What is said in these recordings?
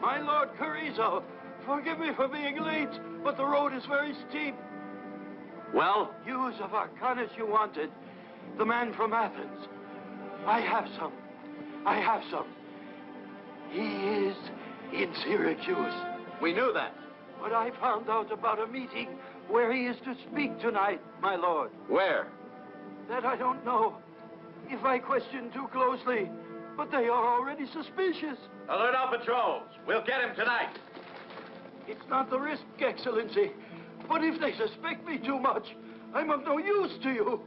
My Lord Carrizo, forgive me for being late, but the road is very steep. Well? News of Arcanas you wanted. The man from Athens. I have some. I have some. He is in Syracuse. We knew that. But I found out about a meeting where he is to speak tonight, my lord. Where? That I don't know. If I question too closely, but they are already suspicious. Alert all patrols. We'll get him tonight. It's not the risk, Excellency. But if they suspect me too much, I'm of no use to you.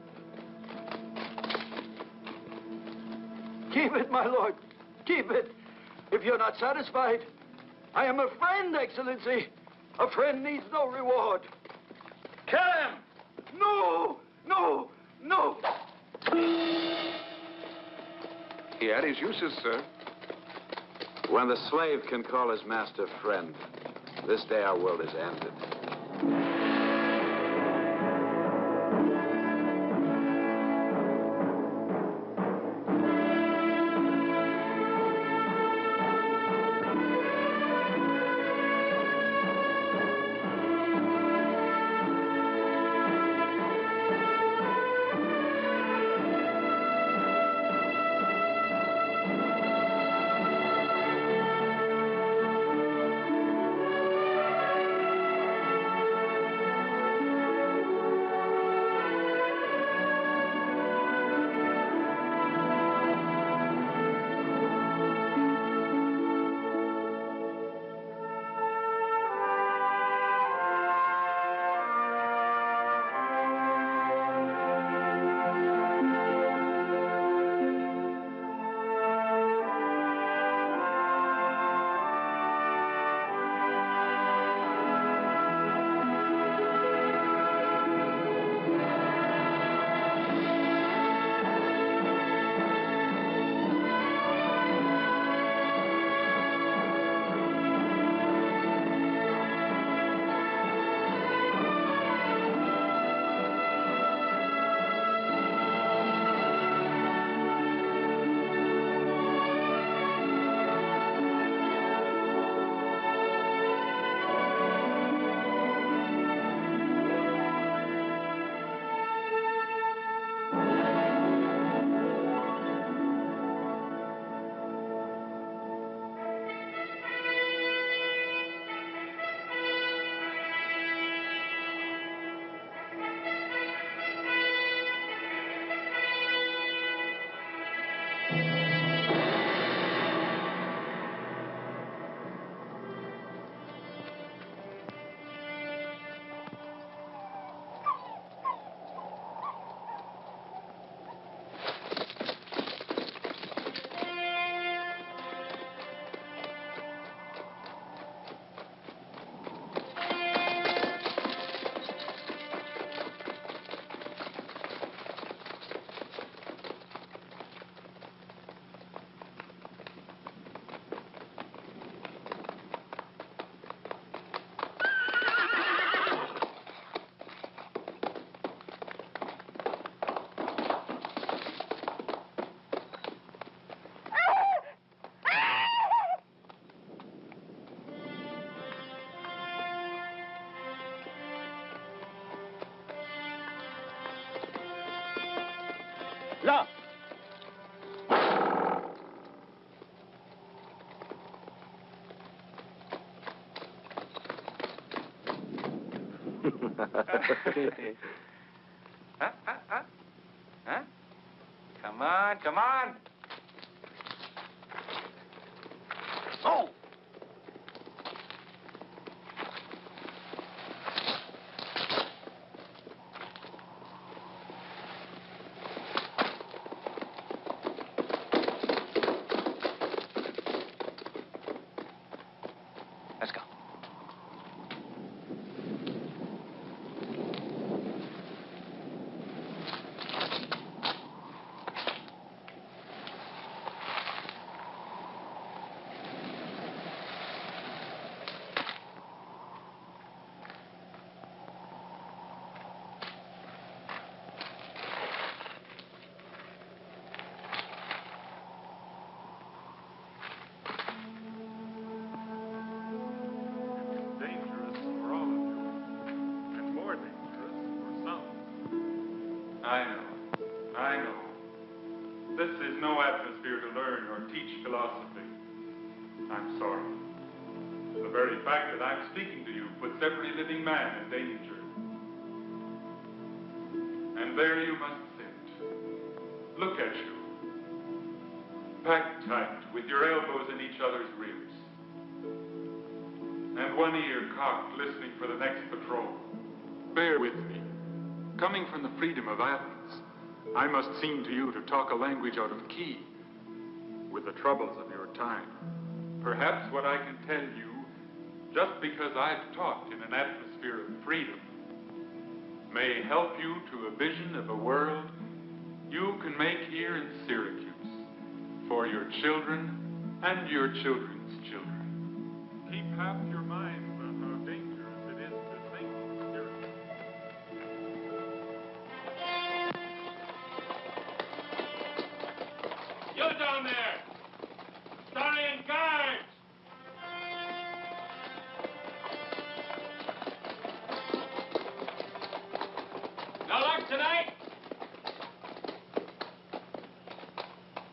Keep it, my lord. Keep it. If you're not satisfied, I am a friend, Excellency. A friend needs no reward. Kill him! No! No! No! He had his uses, sir. When the slave can call his master friend, this day our world is ended. Là! Huh? Come on, come on. Oh! Let's go. I know. This is no atmosphere to learn or teach philosophy. I'm sorry. The very fact that I'm speaking to you puts every living man in danger. And there you must sit. Look at you. Packed tight, with your elbows in each other's ribs. And one ear cocked, listening for the next patrol. Bear with me. Coming from the freedom of Athens, I must seem to you to talk a language out of key with the troubles of your time. Perhaps what I can tell you, just because I've talked in an atmosphere of freedom, may help you to a vision of a world you can make here in Syracuse for your children and your children's children. Keep half your minds on how dangerous it is to think Syracuse. You down there! Starian guards! No luck tonight?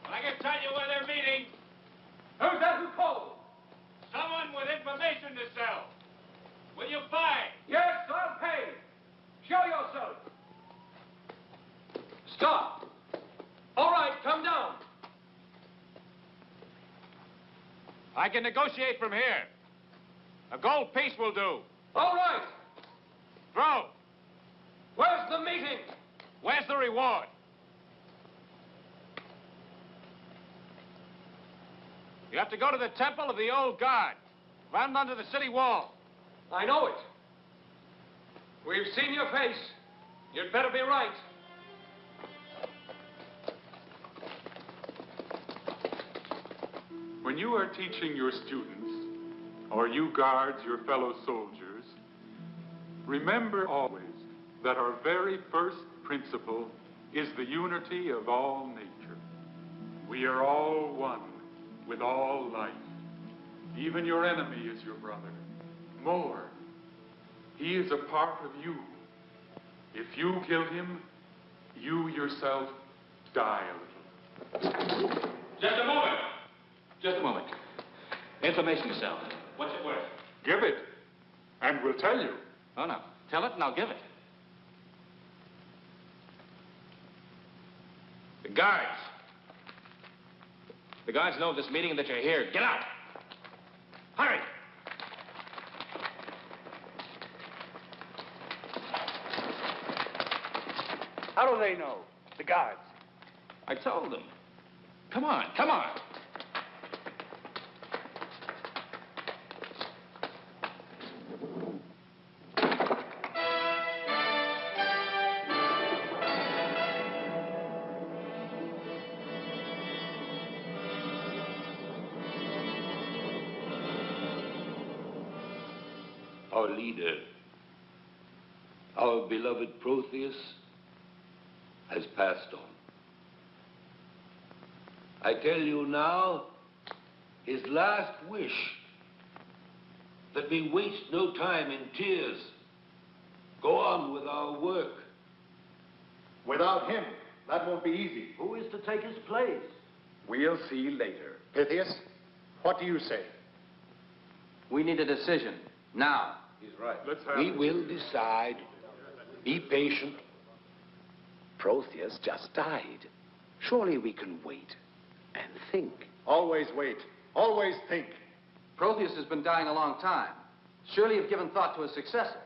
Well, I can tell you where they're meeting. Who's that who called? Someone with information to sell. Will you buy? Yes, I'll pay. Show yourself. Stop. All right, come down. I can negotiate from here. A gold piece will do. All right. Throw. Where's the meeting? Where's the reward? You have to go to the temple of the old guard, found under the city wall. I know it. We've seen your face. You'd better be right. When you are teaching your students, or you guards your fellow soldiers, remember always that our very first principle is the unity of all nature. We are all one with all life. Even your enemy is your brother. More, he is a part of you. If you kill him, you yourself die a little. Just a moment. Just a moment. Information cell. What's it worth? Give it, and we'll tell you. Oh, no. Tell it and I'll give it. The guards. The guards know of this meeting and that you're here. Get out. Hurry. How do they know? The guards. I told them. Come on, come on. Our leader, our beloved Pythias, has passed on. I tell you now, his last wish, that we waste no time in tears, go on with our work. Without him, that won't be easy. Who is to take his place? We'll see later. Pythias, what do you say? We need a decision. Now. He's right. Let's have We it. will decide. Be patient. Pythias just died. Surely we can wait and think. Always wait. Always think. Pythias has been dying a long time. Surely you've given thought to a successor.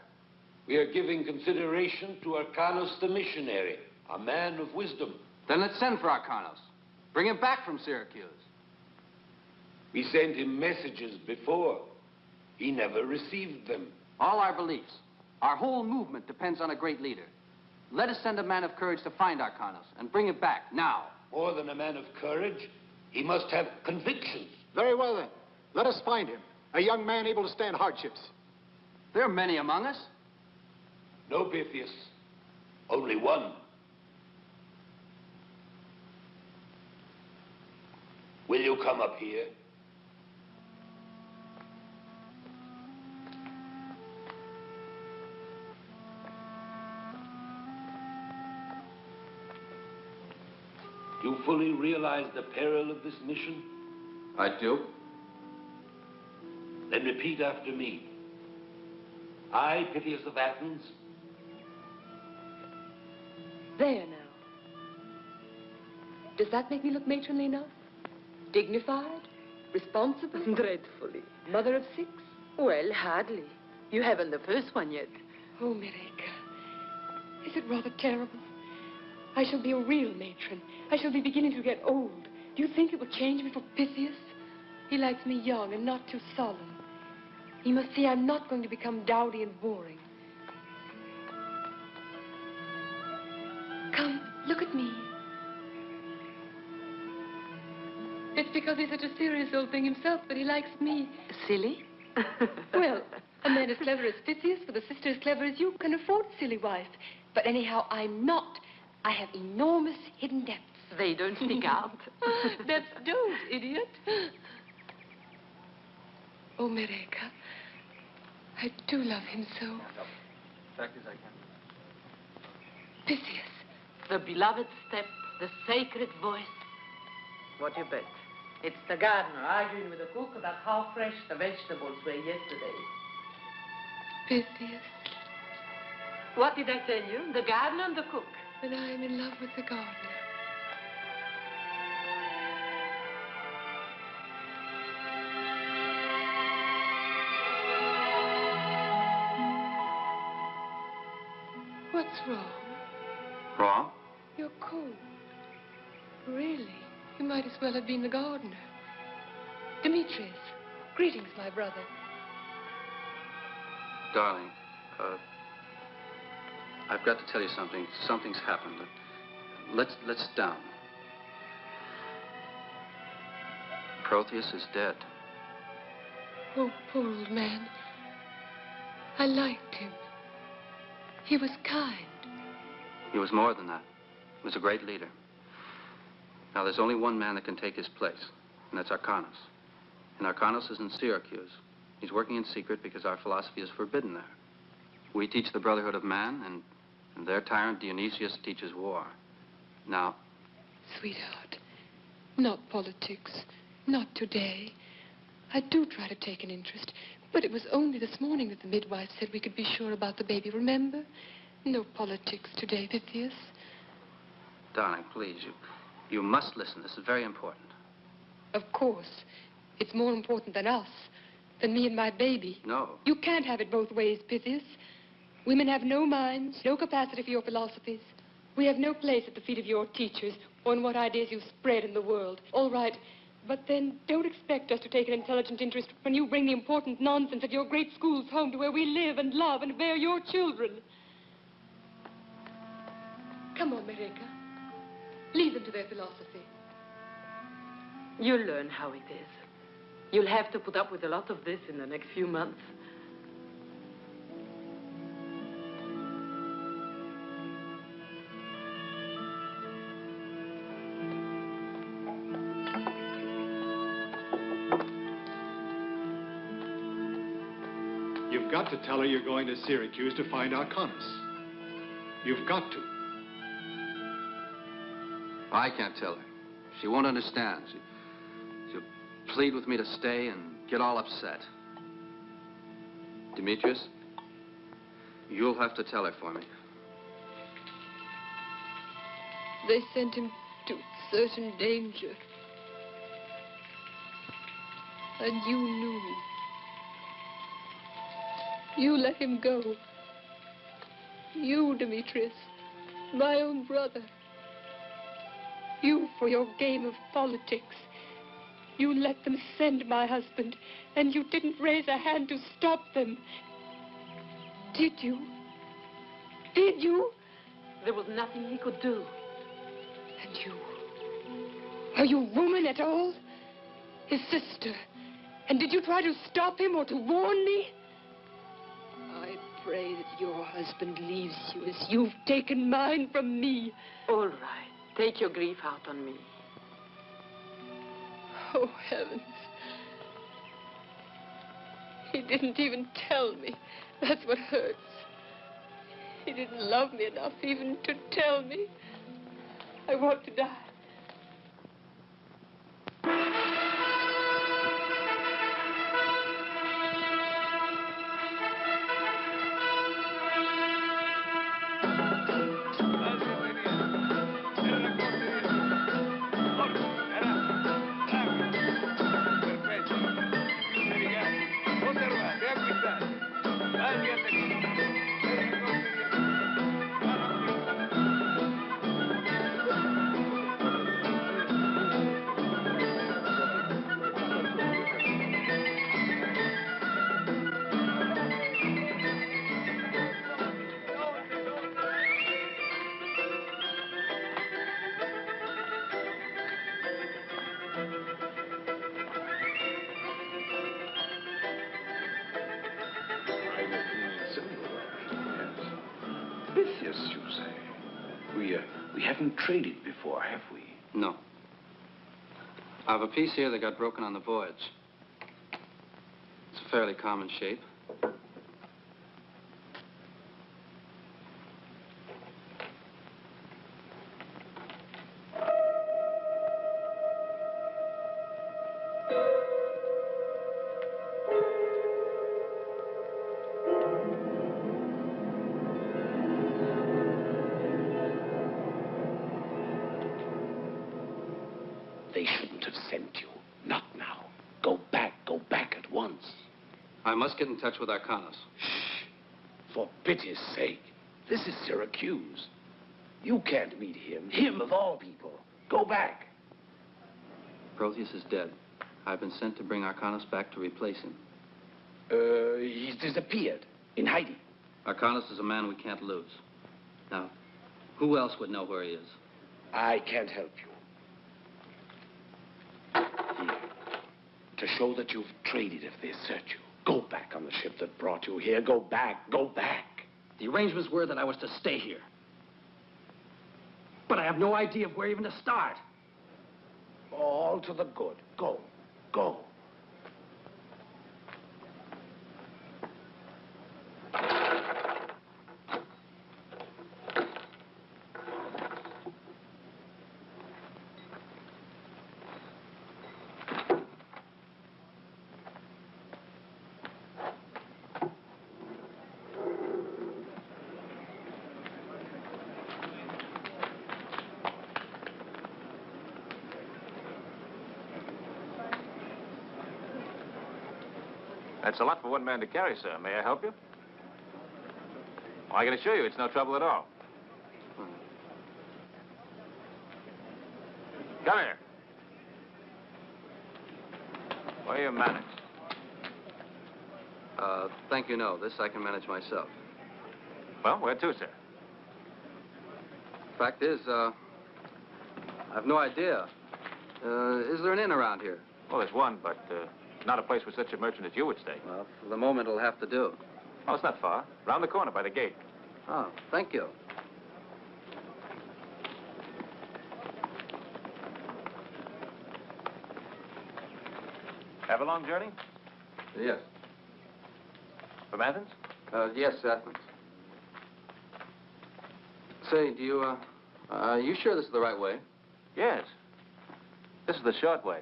We are giving consideration to Arcanas the missionary, a man of wisdom. Then let's send for Arcanas. Bring him back from Syracuse. We sent him messages before. He never received them. All our beliefs, our whole movement depends on a great leader. Let us send a man of courage to find Arcanas and bring him back now. More than a man of courage, he must have convictions. Very well, then. Let us find him. A young man able to stand hardships. There are many among us. No, Pythias. Only one. Will you come up here? You fully realize the peril of this mission? I do. Then repeat after me. I, Pythias of Athens. There now. Does that make me look matronly enough? Dignified? Responsible? Dreadfully. Mother of 6? Well, hardly. You haven't the first one yet. Oh, Mireka. Is it rather terrible? I shall be a real matron. I shall be beginning to get old. Do you think it will change me for Pythias? He likes me young and not too solemn. He must see I'm not going to become dowdy and boring. Come, look at me. It's because he's such a serious old thing himself that he likes me. Silly? Well, a man as clever as Pythias with a sister as clever as you can afford a silly wife. But anyhow, I'm not. I have enormous hidden depths. They don't stick out. That's don't, idiot. Oh, Mireka, I do love him so. Fact is, I can't. Pythias. The beloved step, the sacred voice. What you bet? It's the gardener arguing with the cook about how fresh the vegetables were yesterday. Pythias. What did I tell you? The gardener and the cook. Then I am in love with the gardener. What's wrong? Wrong? You're cold. Really? You might as well have been the gardener. Demetrius, greetings, my brother. Darling, I've got to tell you something. Something's happened. Let's sit down. Protheus is dead. Oh, poor old man. I liked him. He was kind. He was more than that. He was a great leader. Now, there's only one man that can take his place, and that's Arcanas. And Arcanas is in Syracuse. He's working in secret because our philosophy is forbidden there. We teach the brotherhood of man, and their tyrant Dionysius teaches war. Now... Sweetheart, not politics. Not today. I do try to take an interest, but it was only this morning that the midwife said we could be sure about the baby, remember? No politics today, Pythias. Darling, please, you must listen. This is very important. Of course. It's more important than us, than me and my baby. No. You can't have it both ways, Pythias. Women have no minds, no capacity for your philosophies. We have no place at the feet of your teachers or in what ideas you spread in the world. All right, but then don't expect us to take an intelligent interest when you bring the important nonsense of your great schools home to where we live and love and bear your children. Come on, Mireka. Leave them to their philosophy. You'll learn how it is. You'll have to put up with a lot of this in the next few months. You've got to tell her you're going to Syracuse to find Arcanas. You've got to. I can't tell her. She won't understand. She'll plead with me to stay and get all upset. Demetrius, you'll have to tell her for me. They sent him to certain danger. And you knew. You let him go. You, Demetrius, my own brother. You, for your game of politics. You let them send my husband, and you didn't raise a hand to stop them. Did you? Did you? There was nothing he could do. And you? Are you woman at all? His sister. And did you try to stop him or to warn me? I pray that your husband leaves you as you've taken mine from me. All right. Take your grief out on me. Oh, heavens. He didn't even tell me. That's what hurts. He didn't love me enough even to tell me. I want to die. Pythias, you say? We haven't traded before, have we? No. I have a piece here that got broken on the voyage. It's a fairly common shape. They shouldn't have sent you. Not now. Go back at once. I must get in touch with Arcanas. Shh. For pity's sake. This is Syracuse. You can't meet him. Him of all people. Go back. Proteus is dead. I've been sent to bring Arcanas back to replace him. He's disappeared. In hiding. Arcanas is a man we can't lose. Now, who else would know where he is? I can't help you. Here. To show that you've traded if they search you. Go back on the ship that brought you here. Go back. Go back. The arrangements were that I was to stay here. But I have no idea of where even to start. All to the good. Go. Go. That's a lot for one man to carry, sir. May I help you? Well, I can assure you it's no trouble at all. Come here. What do you manage? Thank you, no. This I can manage myself. Well, where to, sir? Fact is, I've no idea. Is there an inn around here? Well, there's one, but not a place where such a merchant as you would stay. Well, for the moment, it'll have to do. Oh, it's not far. Round the corner by the gate. Oh, thank you. Have a long journey? Yes. From Athens? Yes, Athens. Say, do you, are you sure this is the right way? Yes. This is the short way.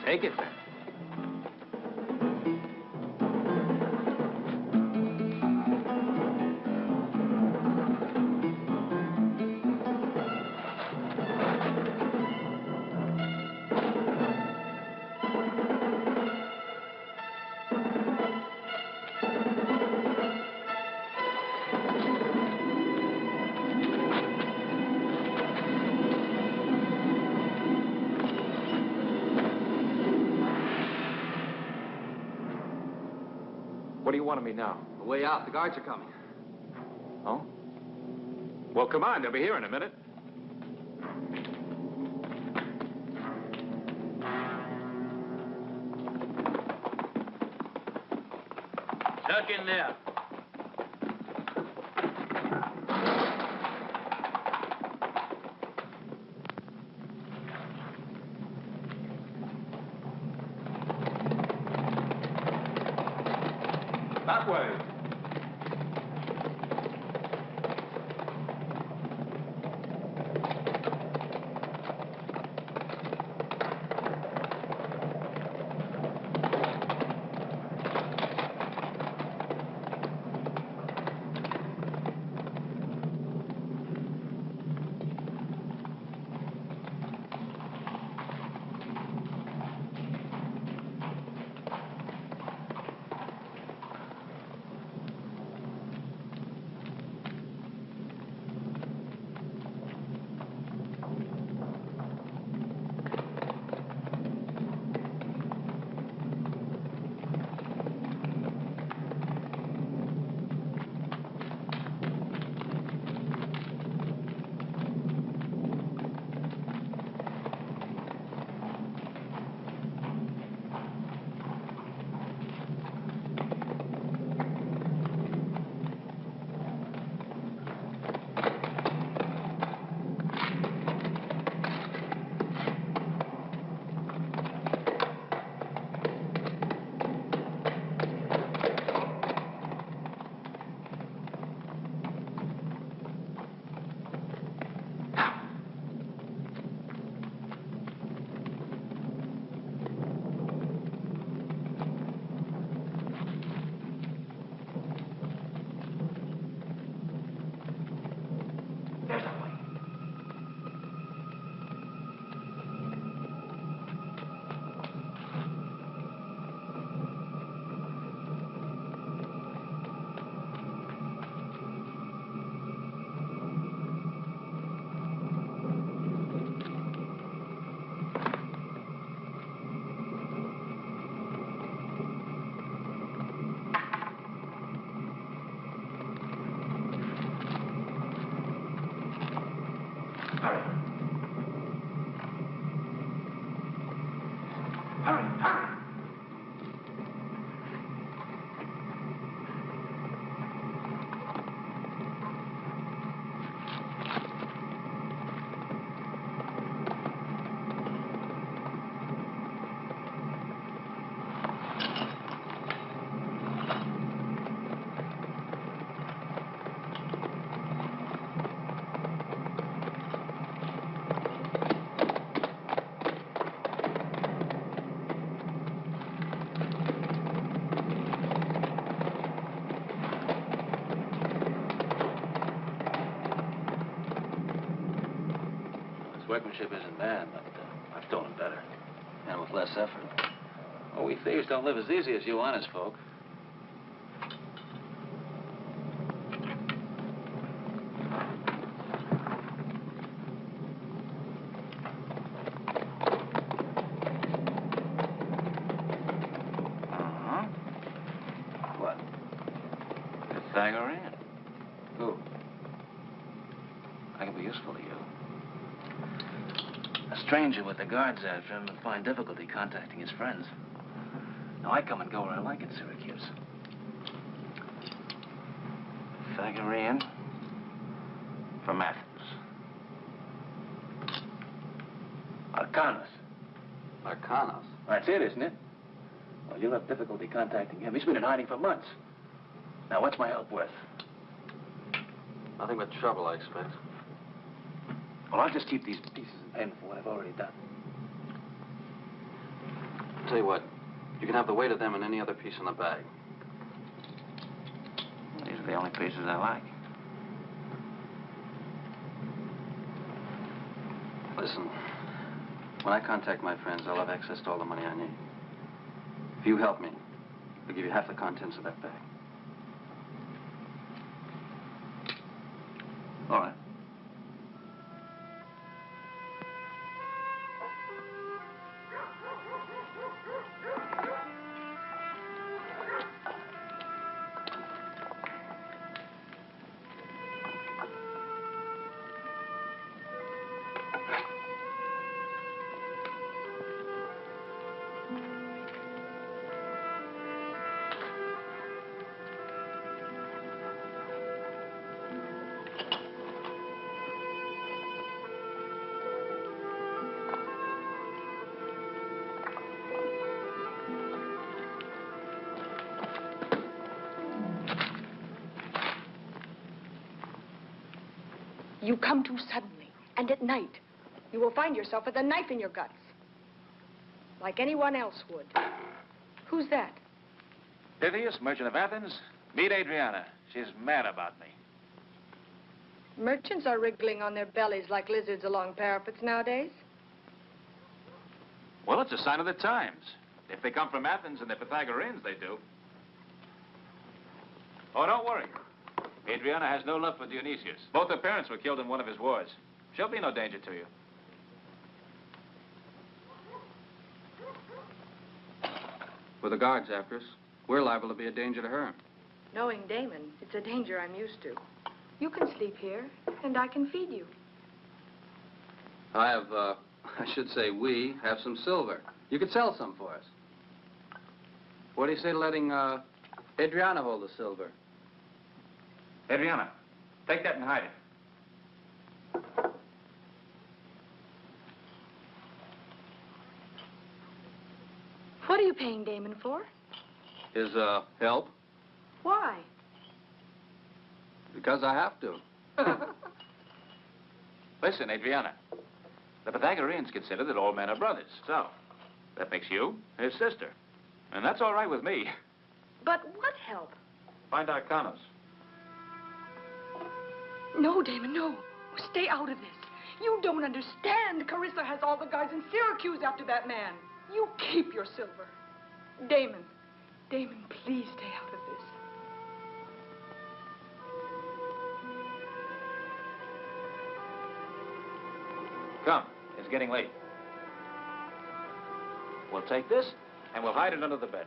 Take it then. What do you want of me now? The way out. The guards are coming. Oh? Well, come on. They'll be here in a minute. Duck in there. That way. Workmanship isn't bad, but I've stolen better. And with less effort. Oh, we thieves don't live as easy as you honest folk. Uh-huh. What? Pythagorean. Who? I can be useful to you. A stranger with the guards after him would find difficulty contacting his friends. Now, I come and go where I like in Syracuse. Pythagorean from Athens. Arcanas. Arcanas? That's it, isn't it? Well, you'll have difficulty contacting him. He's been in hiding for months. Now, what's my help worth? Nothing but trouble, I expect. Well, I'll just keep these pieces in payment for what I've already done. I'll tell you what, you can have the weight of them and any other piece in the bag. These are the only pieces I like. Listen, when I contact my friends, I'll have access to all the money I need. If you help me, I'll give you half the contents of that bag. All right. You come too suddenly, and at night. You will find yourself with a knife in your guts. Like anyone else would. Who's that? Pythias, merchant of Athens. Meet Adriana. She's mad about me. Merchants are wriggling on their bellies like lizards along parapets nowadays. Well, it's a sign of the times. If they come from Athens and they're Pythagoreans, they do. Oh, don't worry. Adriana has no love for Dionysius. Both her parents were killed in one of his wars. She'll be no danger to you. With the guards after us, we're liable to be a danger to her. Knowing Damon, it's a danger I'm used to. You can sleep here, and I can feed you. I have, I should say we have some silver. You could sell some for us. What do you say to letting, Adriana hold the silver? Adriana, take that and hide it. What are you paying Damon for? His, help? Why? Because I have to. Listen, Adriana. The Pythagoreans consider that all men are brothers. So, that makes you his sister. And that's all right with me. But what help? Find Arcanas. No, Damon, no. Stay out of this. You don't understand. Carissa has all the guys in Syracuse after that man. You keep your silver. Damon, please stay out of this. Come, it's getting late. We'll take this, and we'll hide it under the bed.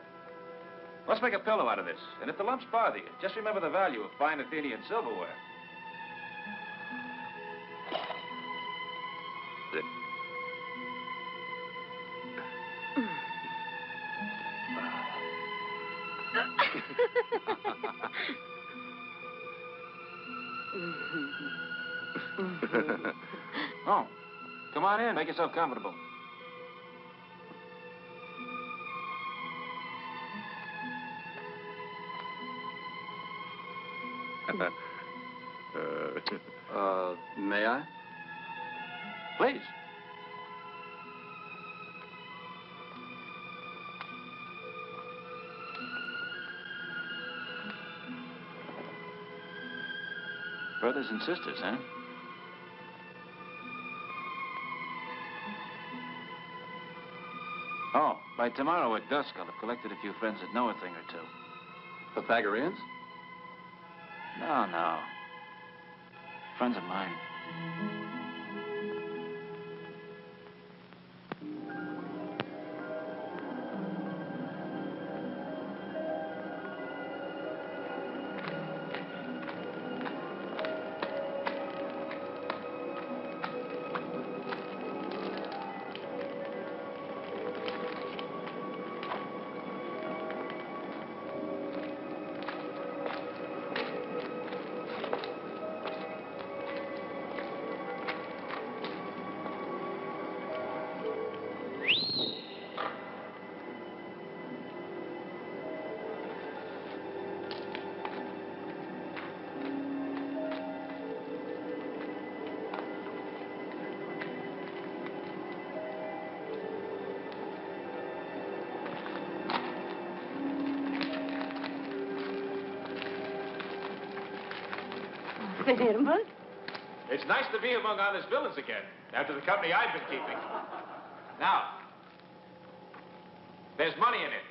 Let's make a pillow out of this, and if the lumps bother you, just remember the value of fine Athenian silverware. Oh, come on in. Make yourself comfortable. May I? Please. Brothers and sisters, huh? Oh, by tomorrow at dusk, I'll have collected a few friends that know a thing or two. Pythagoreans? No. Friends of mine. Bernhardt? It's nice to be among honest villains again, after the company I've been keeping. Now, there's money in it.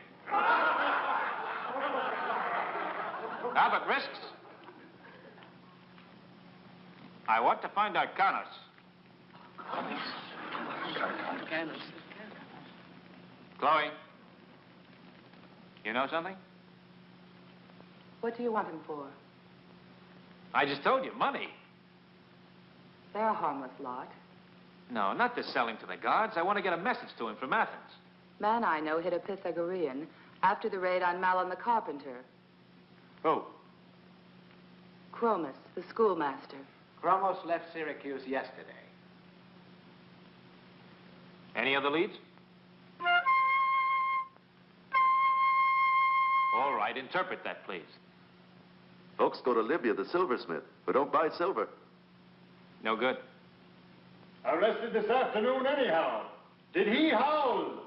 Now, but risks. I want to find Arcanas. Arcanas. Chloe, you know something? What do you want him for? I just told you, money. They're a harmless lot. No, not to sell him to the guards. I want to get a message to him from Athens. Man I know hit a Pythagorean after the raid on Malon the carpenter. Who? Chromis, the schoolmaster. Chromos left Syracuse yesterday. Any other leads? All right, interpret that, please. Folks go to Libya, the silversmith, but don't buy silver. No good. Arrested this afternoon anyhow. Did he howl?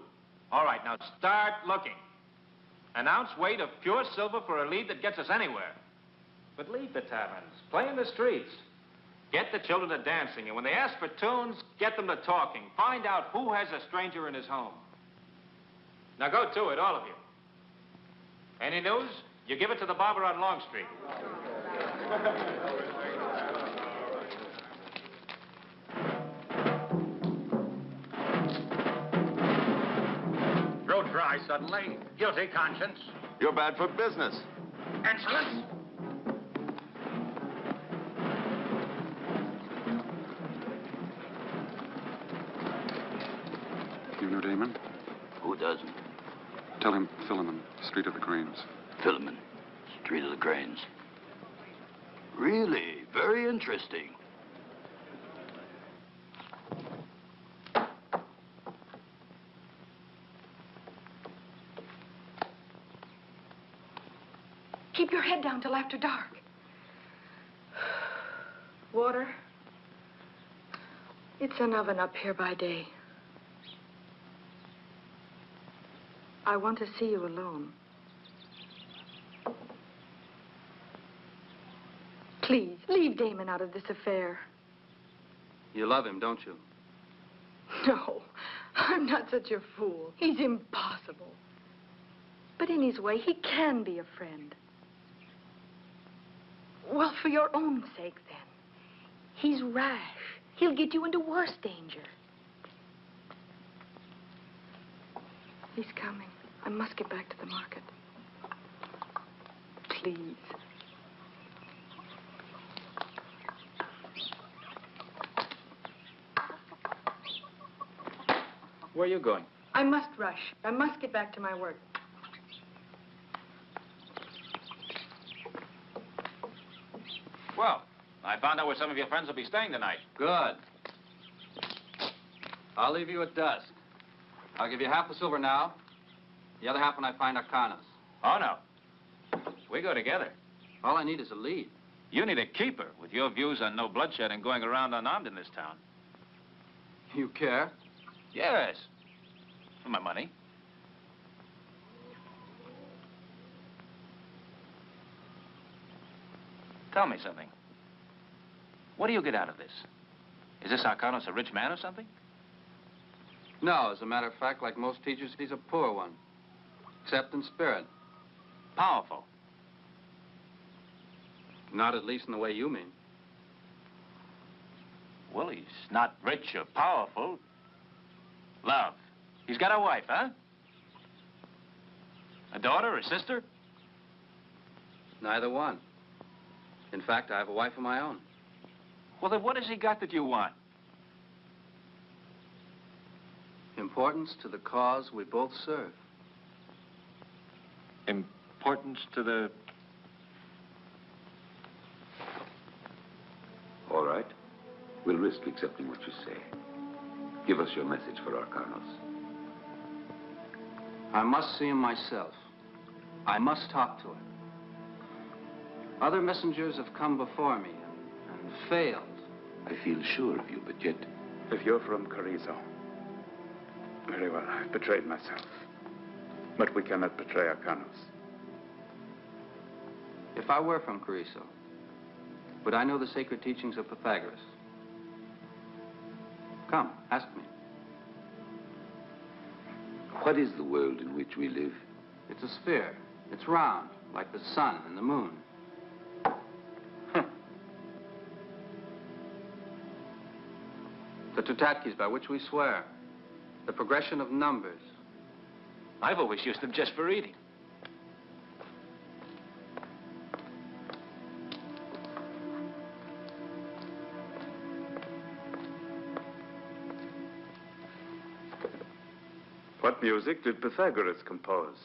All right, now start looking. An ounce weight of pure silver for a lead that gets us anywhere. But leave the taverns. Play in the streets. Get the children to dancing, and when they ask for tunes, get them to talking. Find out who has a stranger in his home. Now go to it, all of you. Any news? You give it to the barber on Long Street. Throat dry suddenly. Guilty conscience. You're bad for business. Insolence. You know Damon? Who doesn't? Tell him Philemon, Street of the Cranes. Philemon, Street of the Cranes. Really? Very interesting. Keep your head down till after dark. Water? It's an oven up here by day. I want to see you alone. Please, leave Damon out of this affair. You love him, don't you? No, I'm not such a fool. He's impossible. But in his way, he can be a friend. Well, for your own sake, then. He's rash. He'll get you into worse danger. He's coming. I must get back to the market. Please. Where are you going? I must rush. I must get back to my work. Well, I found out where some of your friends will be staying tonight. Good. I'll leave you at dusk. I'll give you half the silver now, the other half when I find Arcanas. Oh, no. We go together. All I need is a lead. You need a keeper with your views on no bloodshed and going around unarmed in this town. You care? Yes. For my money. Tell me something. What do you get out of this? Is this Arcanas a rich man or something? No, as a matter of fact, like most teachers, he's a poor one. Except in spirit. Powerful. Not at least in the way you mean. Well, he's not rich or powerful. Love. He's got a wife, huh? A daughter or sister? Neither one. In fact, I have a wife of my own. Well, then what has he got that you want? Importance to the cause we both serve. Importance to the... All right. We'll risk accepting what you say. Give us your message for Arcanas. I must see him myself. I must talk to him. Other messengers have come before me and failed. I feel sure of you, but yet... If you're from Carrizo, very well, I've betrayed myself. But we cannot betray Arcanas. If I were from Carrizo, would I know the sacred teachings of Pythagoras? Come, ask me. What is the world in which we live? It's a sphere. It's round, like the sun and the moon. The Tutatkis by which we swear. The progression of numbers. I've always used them just for eating. What music did Pythagoras compose?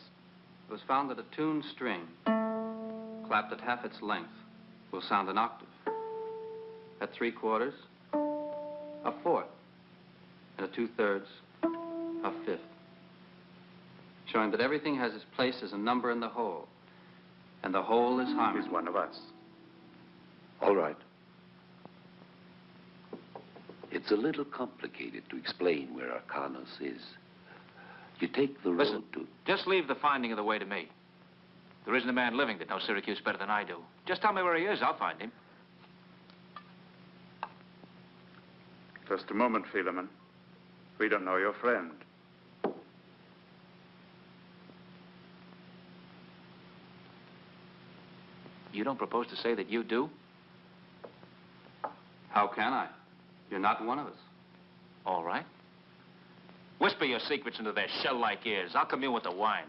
It was found that a tuned string, clapped at half its length, will sound an octave. At 3/4, a fourth. And at 2/3, a fifth. Showing that everything has its place as a number in the whole. And the whole is harmony. He's one of us. All right. It's a little complicated to explain where Arcanas is. You take the road to... Just leave the finding of the way to me. There isn't a man living that knows Syracuse better than I do. Just tell me where he is, I'll find him. Just a moment, Philemon. We don't know your friend. You don't propose to say that you do? How can I? You're not one of us. All right. Whisper your secrets into their shell-like ears. I'll commune with the wine.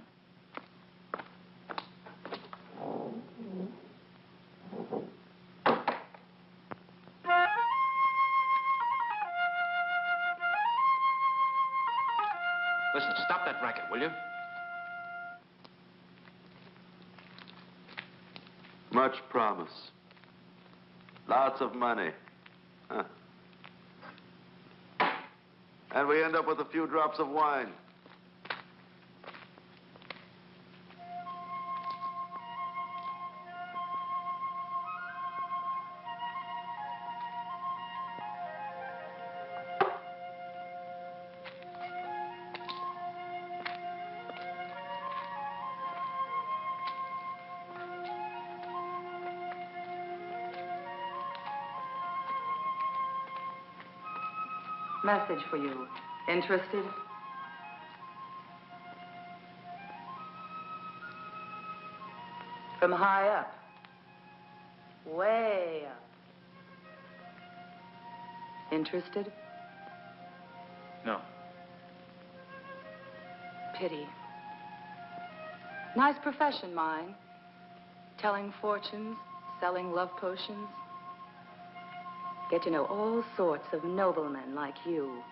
Listen, stop that racket, will you? Much promise. Lots of money. Huh. And we end up with a few drops of wine. Message for you. Interested? From high up. Way up. Interested? No. Pity. Nice profession, mine. Telling fortunes, selling love potions. Get to know all sorts of noblemen like you.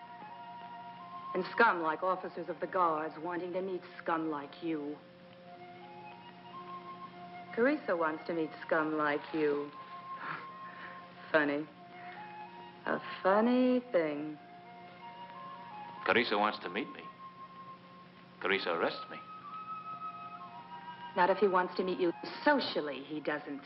And scum like officers of the guards wanting to meet scum like you. Carissa wants to meet scum like you. Funny. A funny thing. Carissa wants to meet me. Carissa arrests me. Not if he wants to meet you socially, he doesn't.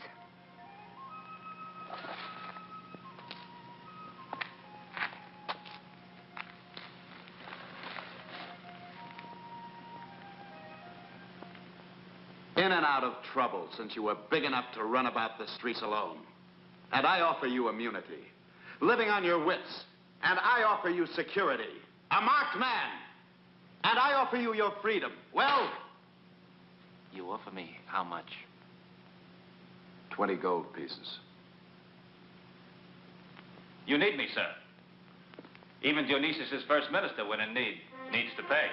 In and out of trouble since you were big enough to run about the streets alone. And I offer you immunity, living on your wits. And I offer you security, a marked man. And I offer you your freedom. Well... You offer me how much? 20 gold pieces. You need me, sir. Even Dionysius' first minister, when in need, needs to pay.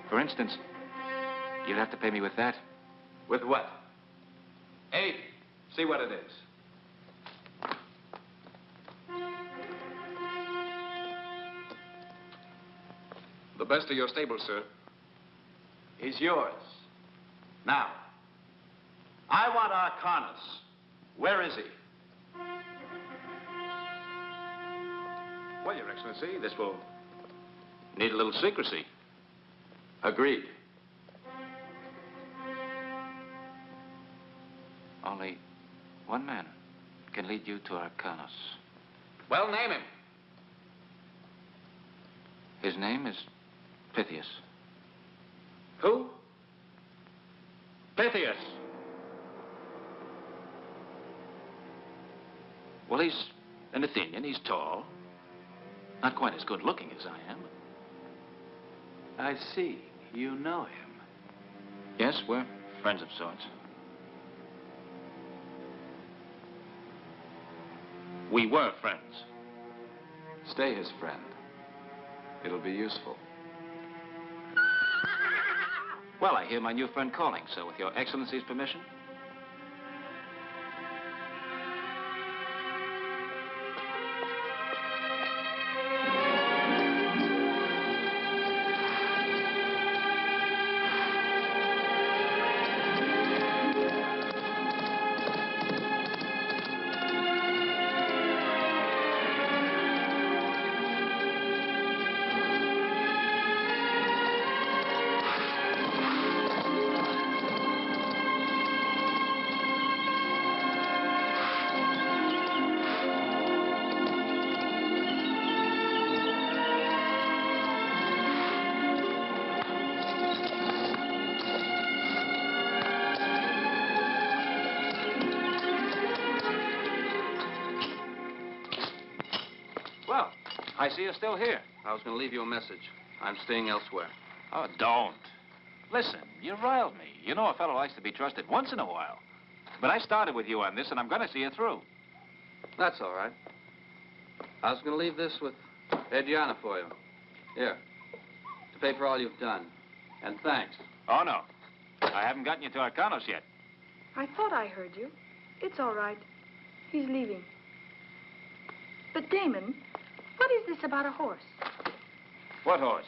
For instance, you'll have to pay me with that. With what? 8. See what it is. The best of your stable, sir. He's yours. Now, I want Arcanas. Where is he? Well, Your Excellency, this will need a little secrecy. Agreed. Only one man can lead you to Arcanas. Well, name him. His name is Pythias. Who? Pythias! Well, he's an Athenian. He's tall. Not quite as good looking as I am. I see. You know him. Yes, we're friends of sorts. We were friends. Stay his friend. It'll be useful. Well, I hear my new friend calling, so with Your Excellency's permission. I see you're still here. I was going to leave you a message. I'm staying elsewhere. Oh, don't. Listen, you riled me. You know a fellow likes to be trusted once in a while. But I started with you on this, and I'm going to see you through. That's all right. I was going to leave this with Adriana for you. Here, to pay for all you've done. And thanks. Oh, no. I haven't gotten you to Arcanas yet. I thought I heard you. It's all right. He's leaving. But, Damon, what is this about a horse? What horse?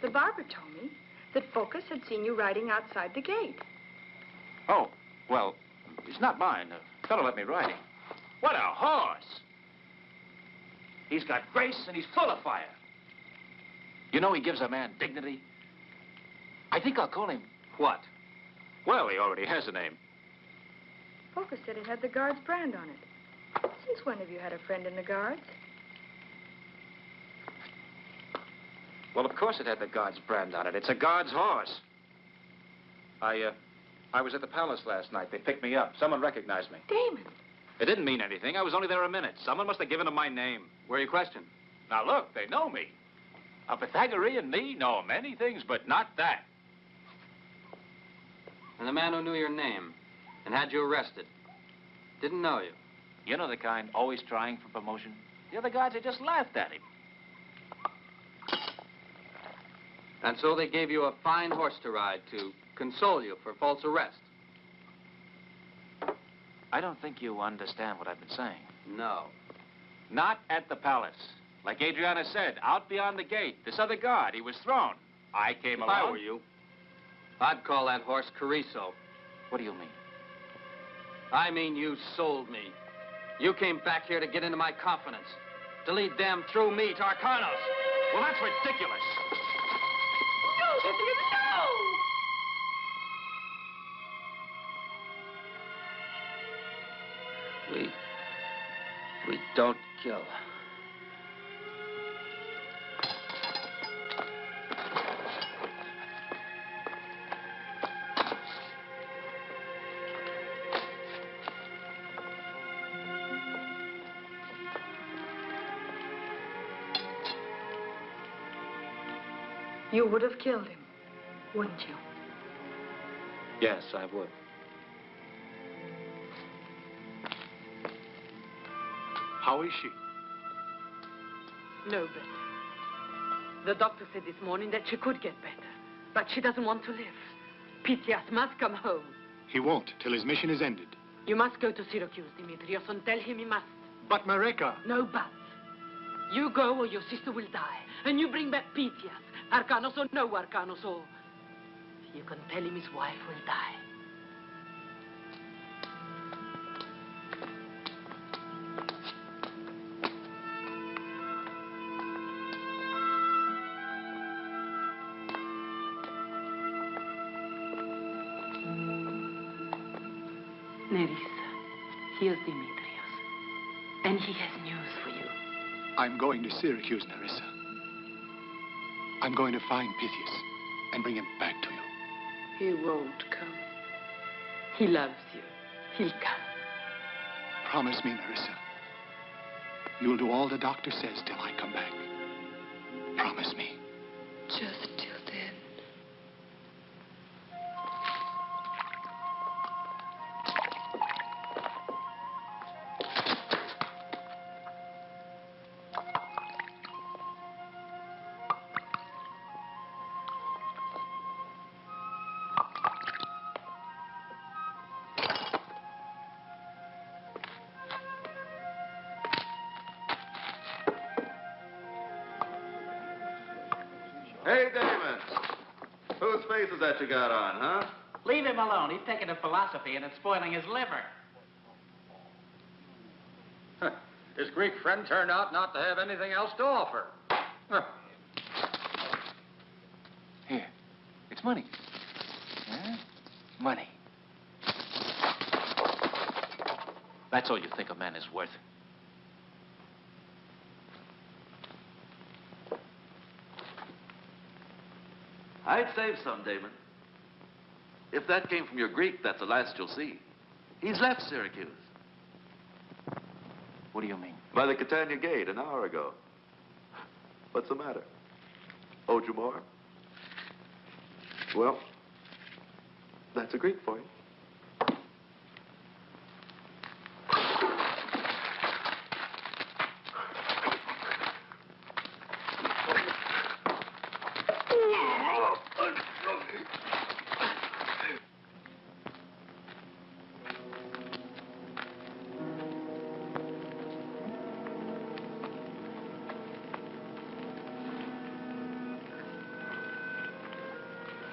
The barber told me that Focus had seen you riding outside the gate. Oh, well, it's not mine. A fellow let me ride him. What a horse! He's got grace and he's full of fire. You know he gives a man dignity. I think I'll call him what? Well, he already has a name. Focus said it had the Guards brand on it. Since when have you had a friend in the Guards? Well, of course it had the Guards brand on it. It's a Guards horse. I was at the palace last night. They picked me up. Someone recognized me. Damon! It didn't mean anything. I was only there a minute. Someone must have given them my name. Where are you questioned? Now, look, they know me. A Pythagorean me know many things, but not that. And the man who knew your name and had you arrested didn't know you. You know the kind always trying for promotion? The other guards had just laughed at him. And so they gave you a fine horse to ride to console you for false arrest. I don't think you understand what I've been saying. No. Not at the palace. Like Adriana said, out beyond the gate. This other guard, he was thrown. I came along. If I were you, I'd call that horse Carrizo. What do you mean? I mean you sold me. You came back here to get into my confidence, to lead them through me to Arcanas. Well, that's ridiculous. No, Pythias, no! We don't kill. You would have killed him, wouldn't you? Yes, I would. How is she? No better. The doctor said this morning that she could get better, but she doesn't want to live. Pythias must come home. He won't till his mission is ended. You must go to Syracuse, Demetrios, and tell him he must. But Mareka... No buts. You go or your sister will die, and you bring back Pythias. Arcanos or no Arcanos, or you can tell him his wife will die. Nerissa, here's Demetrios, and he has news for you. I'm going to Syracuse, Nerissa. I'm going to find Pythias and bring him back to you. He won't come. He loves you. He'll come. Promise me, Nerissa. You'll do all the doctor says till I come back. Promise me. Just till then. Hey, Damon. Whose face is that you got on, huh? Leave him alone. He's taking to philosophy and it's spoiling his liver. His Greek friend turned out not to have anything else to offer. Here. It's money. Huh? Money. That's all you think a man is worth. I'd save some, Damon. If that came from your Greek, that's the last you'll see. He's left Syracuse. What do you mean? By the Catania Gate an hour ago. What's the matter? Owed you more? Well, that's a Greek for you.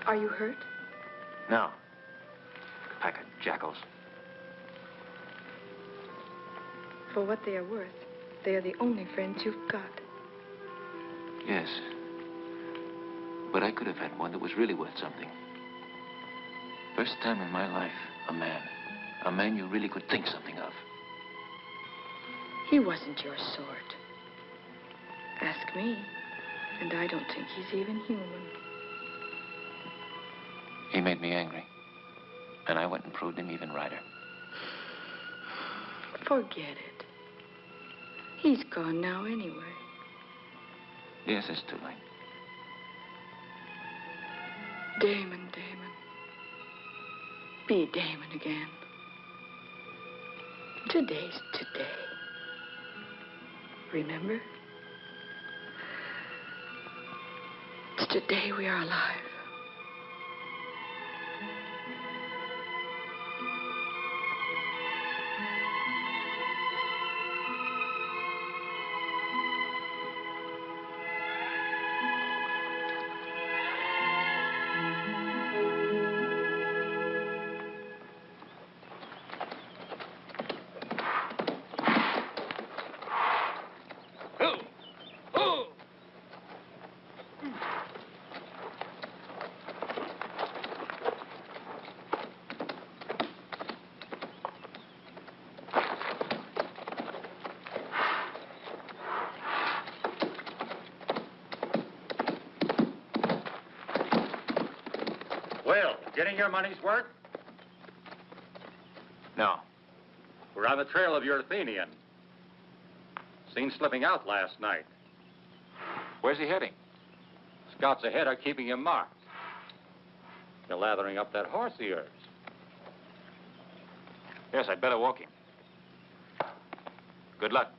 Are you hurt? No. Pack of jackals. For what they are worth, they are the only friends you've got. Yes. But I could have had one that was really worth something. First time in my life, a man. A man you really could think something of. He wasn't your sort. Ask me, and I don't think he's even human. He made me angry. And I went and proved him even righter. Forget it. He's gone now anyway. Yes, it's too late. Damon, Damon. Be Damon again. Today's today. Remember? It's today we are alive. Getting your money's worth? No. We're on the trail of your Athenian. Seen slipping out last night. Where's he heading? Scouts ahead are keeping him marked. They're lathering up that horse of yours. Yes, I'd better walk him. Good luck.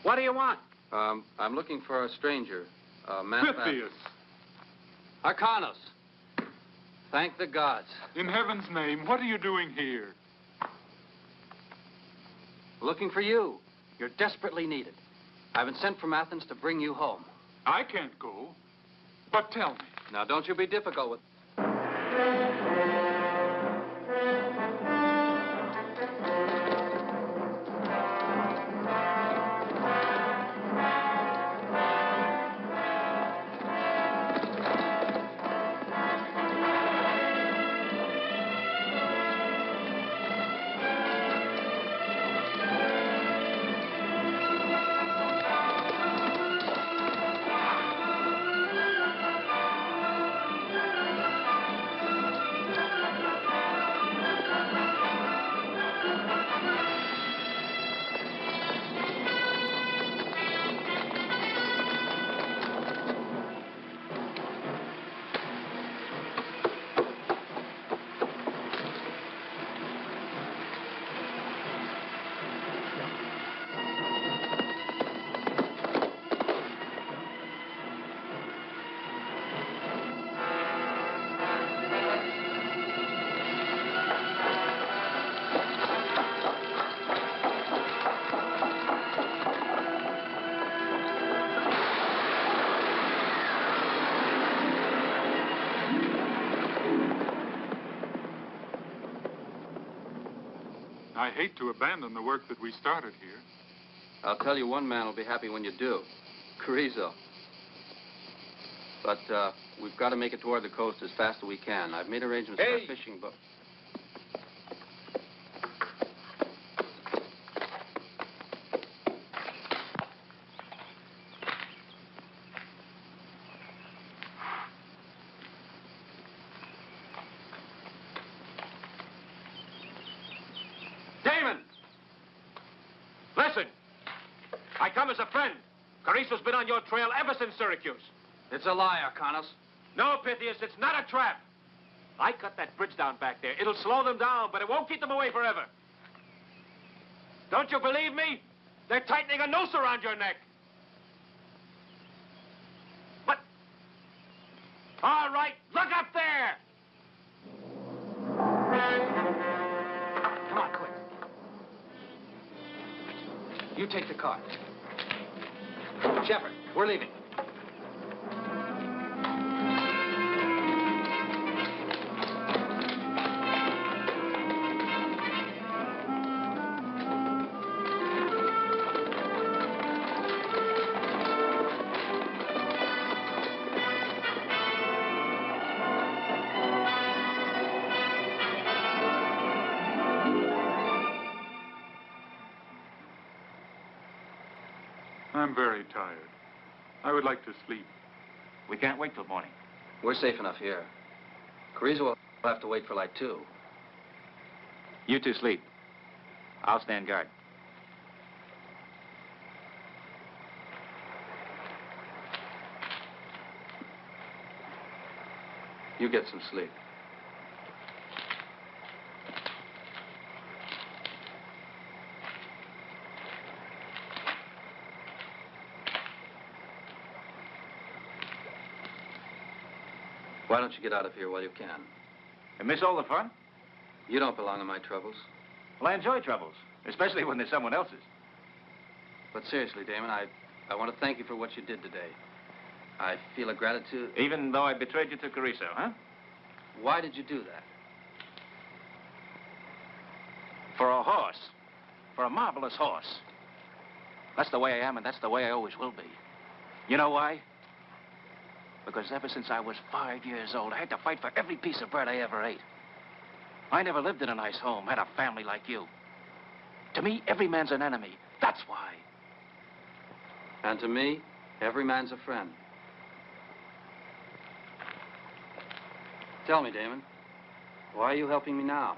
What do you want? I'm looking for a stranger. A man of Pythias. Arcanas. Thank the gods. In heaven's name, what are you doing here? Looking for you. You're desperately needed. I've been sent from Athens to bring you home. I can't go. But tell me. Now, don't you be difficult with... I hate to abandon the work that we started here. I'll tell you, one man will be happy when you do. Carrizo. But we've got to make it toward the coast as fast as we can. I've made arrangements for a fishing boat. Damon! Listen! I come as a friend. Carrizo's been on your trail ever since Syracuse. It's a lie, Arcanas. No, Pythias, it's not a trap. I cut that bridge down back there. It'll slow them down, but it won't keep them away forever. Don't you believe me? They're tightening a noose around your neck. What? All right, look up there! Come on, quick. You take the car. Shepard, we're leaving. I'm very tired. I would like to sleep. We can't wait till morning. We're safe enough here. Carrizo will have to wait for light, too. You two sleep. I'll stand guard. You get some sleep. Why don't you get out of here while you can? And miss all the fun? You don't belong in my troubles. Well, I enjoy troubles, especially when they're someone else's. But seriously, Damon, I want to thank you for what you did today. I feel a gratitude... Even though I betrayed you to Carrizo, huh? Why did you do that? For a horse. For a marvelous horse. That's the way I am, and that's the way I always will be. You know why? Because ever since I was 5 years old, I had to fight for every piece of bread I ever ate. I never lived in a nice home, had a family like you. To me, every man's an enemy. That's why. And to me, every man's a friend. Tell me, Damon, why are you helping me now?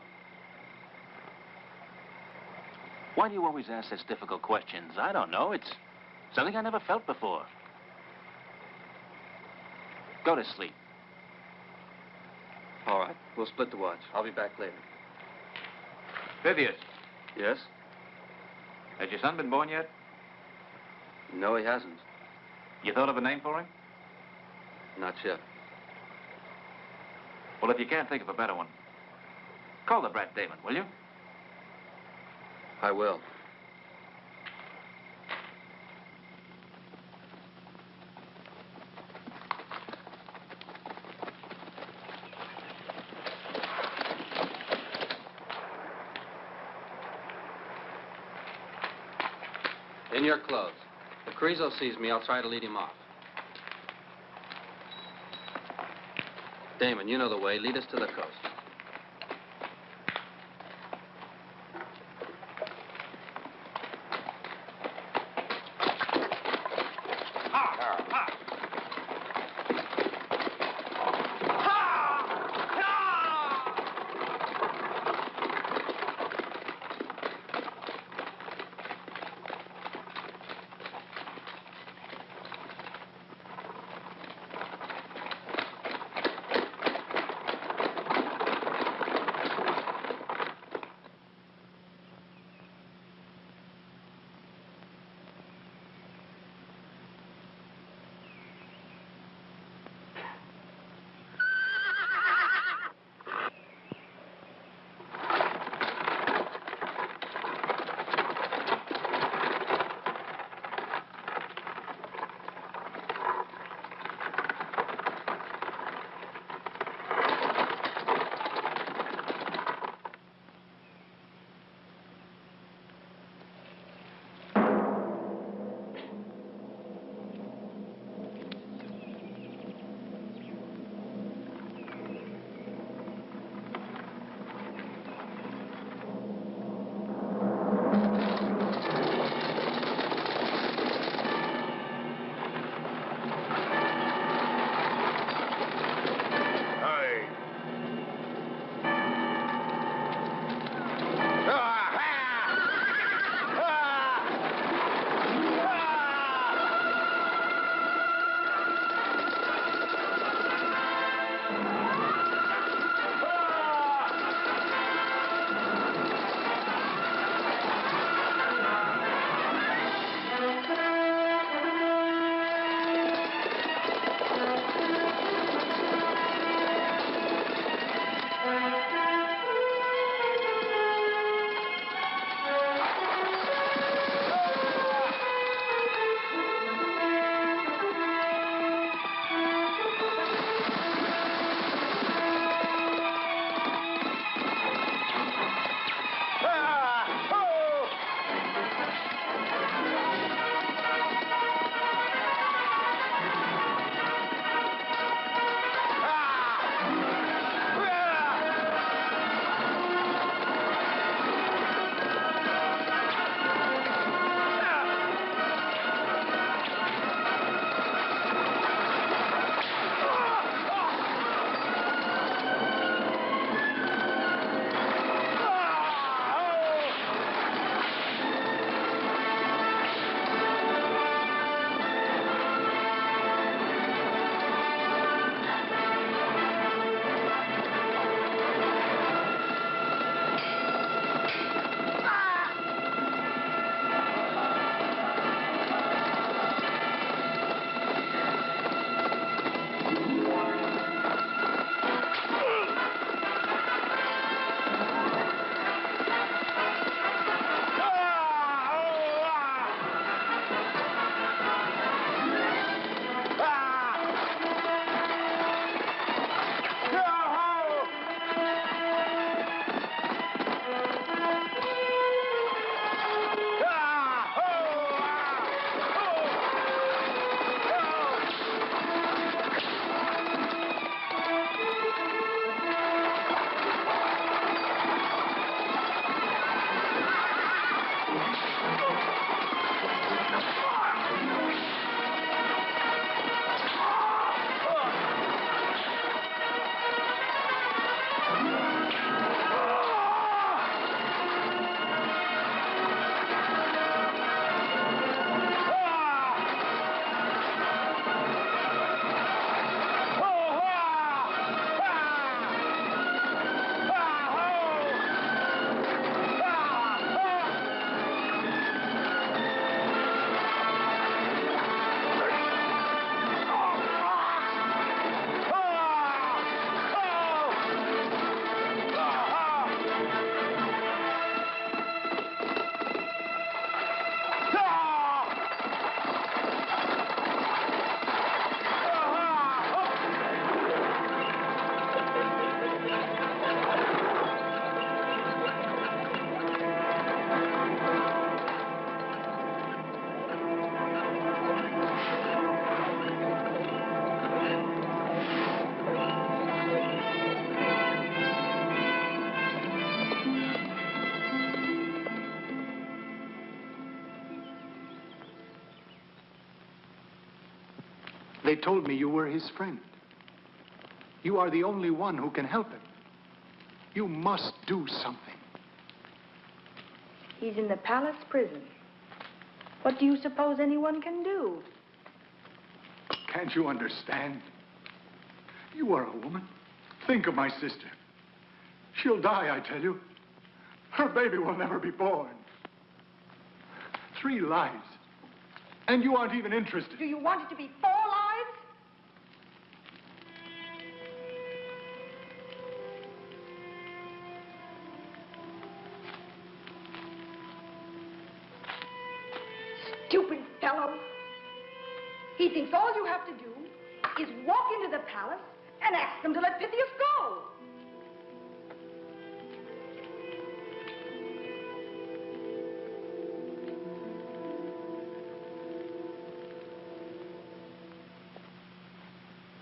Why do you always ask such difficult questions? I don't know. It's something I never felt before. Go to sleep. All right, we'll split the watch. I'll be back later. Pythias. Yes? Has your son been born yet? No, he hasn't. You thought of a name for him? Not yet. Well, if you can't think of a better one, call the brat Damon, will you? I will. In your clothes. If Carrizo sees me, I'll try to lead him off. Damon, you know the way. Lead us to the coast. They told me you were his friend. You are the only one who can help him. You must do something. He's in the palace prison. What do you suppose anyone can do? Can't you understand? You are a woman. Think of my sister. She'll die, I tell you. Her baby will never be born. 3 lives. And you aren't even interested. Do you want it to be 4 lives? Stupid fellow. He thinks all you have to do is walk into the palace and ask them to let Pythias go.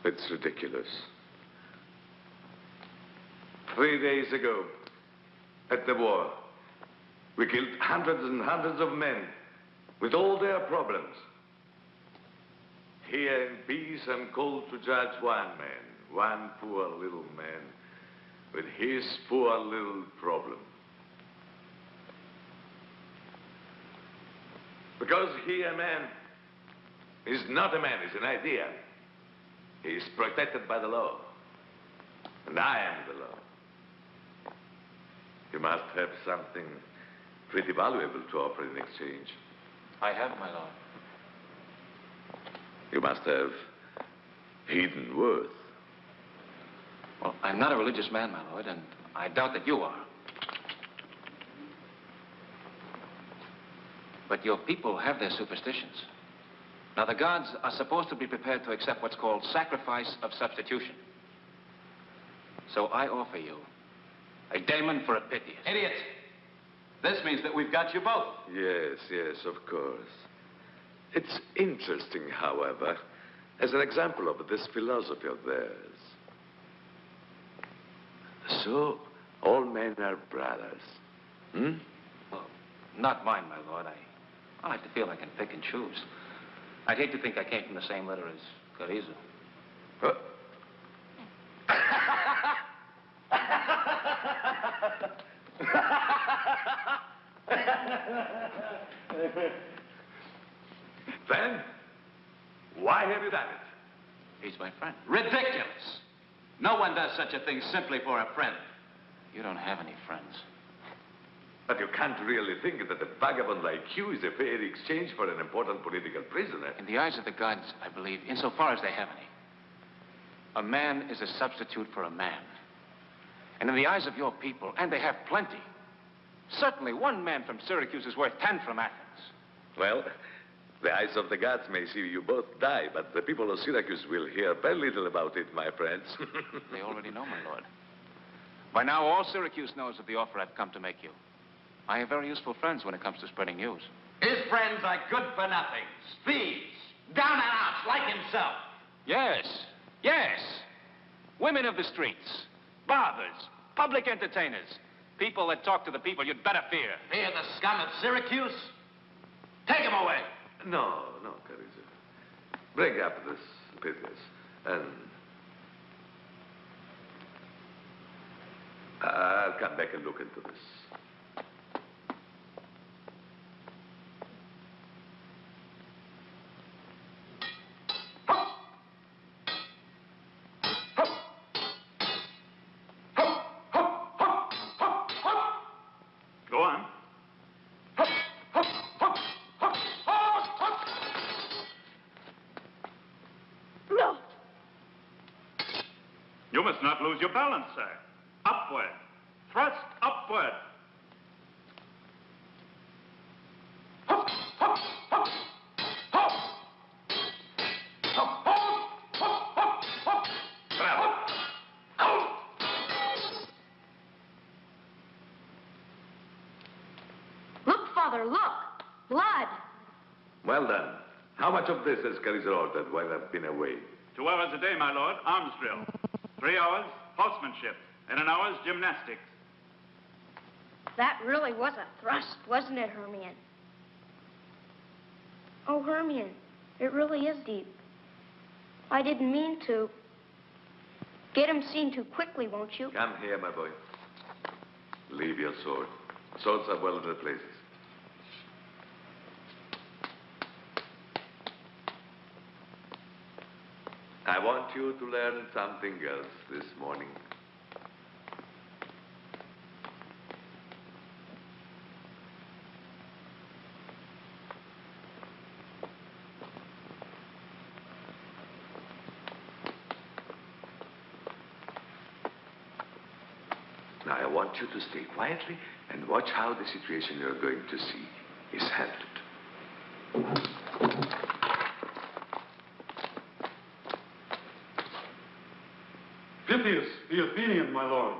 It's ridiculous. 3 days ago, at the war, we killed hundreds and hundreds of men with all their problems. Here in peace, I'm called to judge one man, one poor little man, with his poor little problem. Because he, a man, is not a man, he's an idea. He is protected by the law. And I am the law. You must have something pretty valuable to offer in exchange. I have, my lord. You must have hidden worth. Well, I'm not a religious man, my lord, and I doubt that you are. But your people have their superstitions. Now, the gods are supposed to be prepared to accept what's called sacrifice of substitution. So I offer you a Damon for a Pythias. Idiot! This means that we've got you both. Yes, yes, of course. It's interesting, however, as an example of this philosophy of theirs. So, all men are brothers. Hmm? Well, not mine, my lord. I like to feel I can pick and choose. I'd hate to think I came from the same litter as Carrizo. Then, why have you done it? He's my friend. Ridiculous! No one does such a thing simply for a friend. You don't have any friends. But you can't really think that a vagabond like you is a fair exchange for an important political prisoner. In the eyes of the gods, I believe, insofar as they have any, a man is a substitute for a man. And in the eyes of your people, and they have plenty, certainly one man from Syracuse is worth 10 from Athens. Well, the eyes of the gods may see you both die, but the people of Syracuse will hear very little about it, my friends. They already know, my lord. By now, all Syracuse knows of the offer I've come to make you. I have very useful friends when it comes to spreading news. His friends are good-for-nothings, thieves, down-and-outs like himself. Yes, yes. Women of the streets, barbers, public entertainers, people that talk to the people you'd better fear. Fear the scum of Syracuse? Take him away. No, Carrizo. Bring up this Pythias, and I'll come back and look into this. Go on. No. You must not lose your balance, sir. Upward. Thrust upward. Look, Father, look. Blood. Well done. How much of this has Carrizo ordered while I've been away? 2 hours a day, my lord, arms drill. 3 hours, horsemanship. And an hour's gymnastics. That really was a thrust, wasn't it, Hermione? Oh, Hermione, it really is deep. I didn't mean to. Get him seen too quickly, won't you? Come here, my boy. Leave your sword. Swords are well in their places. I want you to learn something else this morning. Now, I want you to stay quietly and watch how the situation you're going to see is handled. Pythias, the Athenian, my lord.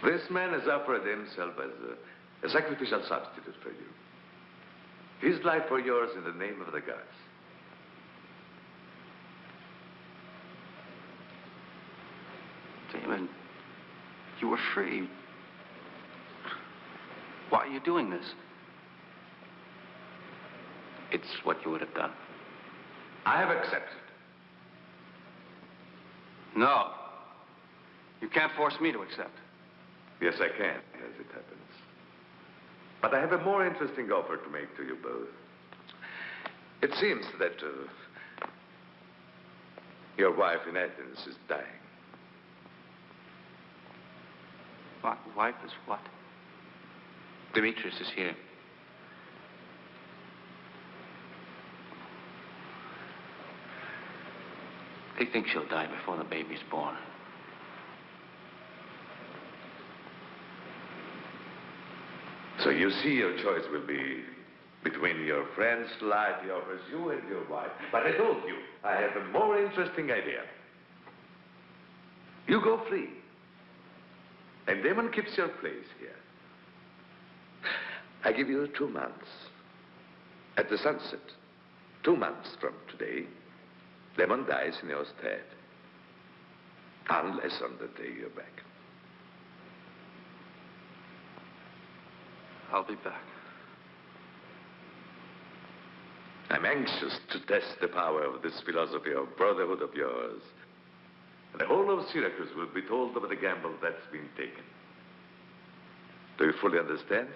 This man has offered himself as a sacrificial substitute for you. His life for yours in the name of the gods. Damon, you were free. Why are you doing this? It's what you would have done. I have accepted. No. You can't force me to accept. Yes, I can, as it happens. But I have a more interesting offer to make to you both. It seems that your wife in Athens is dying. My wife is what? Demetrius is here. They think she'll die before the baby's born. So you see, your choice will be between your friend's life he offers you and your wife. But I told you, I have a more interesting idea. You go free. And Damon keeps your place here. I give you 2 months. At the sunset, 2 months from today, Damon dies in your stead. Unless on the day you're back. I'll be back. I'm anxious to test the power of this philosophy of brotherhood of yours. And the whole of Syracuse will be told of the gamble that's been taken. Do you fully understand?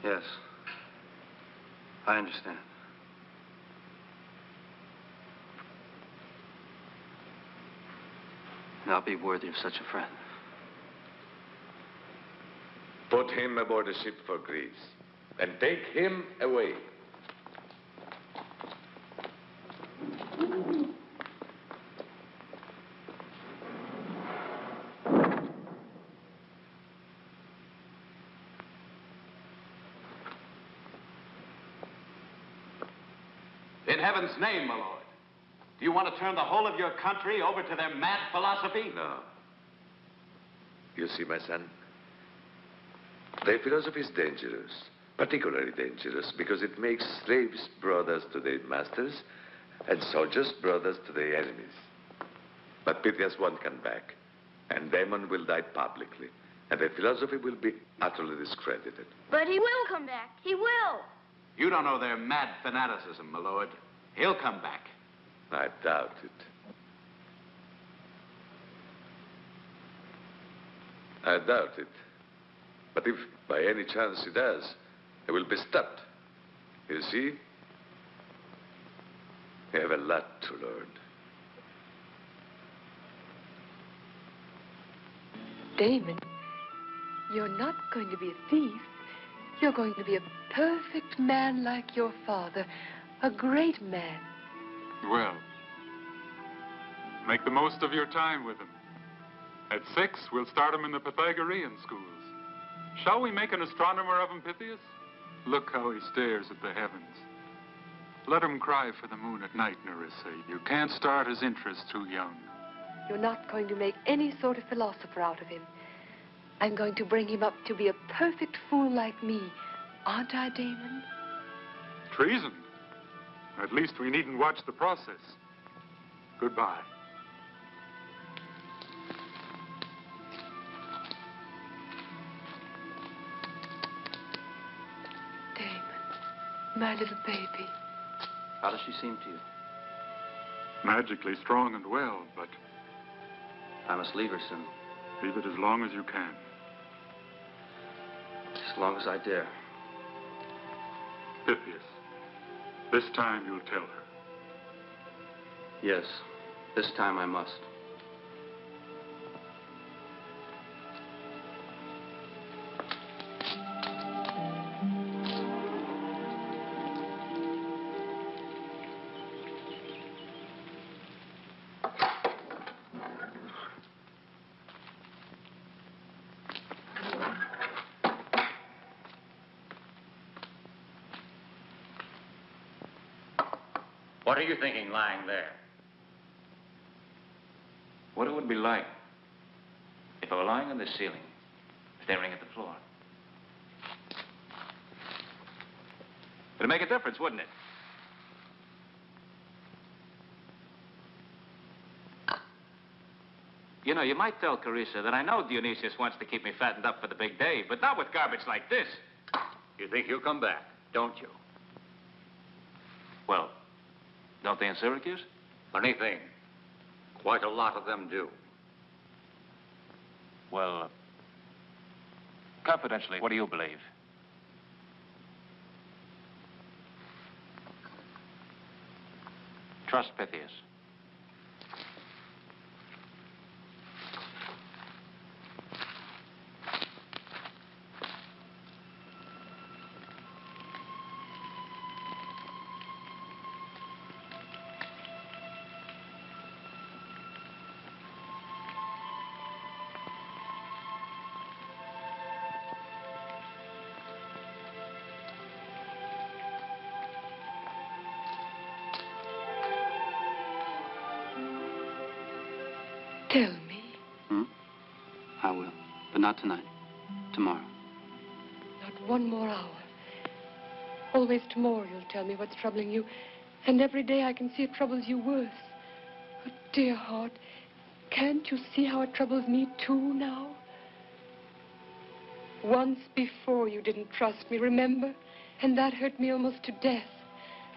Yes. I understand. And I'll be worthy of such a friend. Put him aboard a ship for Greece and take him away. In heaven's name, my lord, do you want to turn the whole of your country over to their mad philosophy? No. You see, my son, their philosophy is dangerous, particularly dangerous, because it makes slaves brothers to their masters and soldiers brothers to their enemies. But Pythias won't come back, and Damon will die publicly, and their philosophy will be utterly discredited. But he will come back. He will. You don't know their mad fanaticism, my lord. He'll come back. I doubt it. I doubt it. But if by any chance he does, he will be stopped. You see? You have a lot to learn. Damon, you're not going to be a thief. You're going to be a perfect man like your father. A great man. Well, make the most of your time with him. At 6, we'll start him in the Pythagorean schools. Shall we make an astronomer of him, Pythias? Look how he stares at the heavens. Let him cry for the moon at night, Nerissa. You can't start his interest too young. You're not going to make any sort of philosopher out of him. I'm going to bring him up to be a perfect fool like me. Aren't I, Damon? Treason? At least we needn't watch the process. Goodbye. Damon, my little baby. How does she seem to you? Magically strong and well, but I must leave her soon. leave it as long as you can. As long as I dare. Pythias, this time you'll tell her. Yes, this time I must. What are you thinking lying there? What it would be like if I were lying on the ceiling, staring at the floor. It'd make a difference, wouldn't it? You know, you might tell Carissa that I know Dionysius wants to keep me fattened up for the big day, but not with garbage like this. You think he'll come back, don't you? Well, don't they in Syracuse? Funny thing. Quite a lot of them do. Well, confidentially, what do you believe? Trust Pythias. Tell me. I will. But not tonight. Tomorrow. Not one more hour. Always tomorrow you'll tell me what's troubling you. And every day I can see it troubles you worse. Oh, dear heart, can't you see how it troubles me too now? Once before you didn't trust me, remember? And that hurt me almost to death.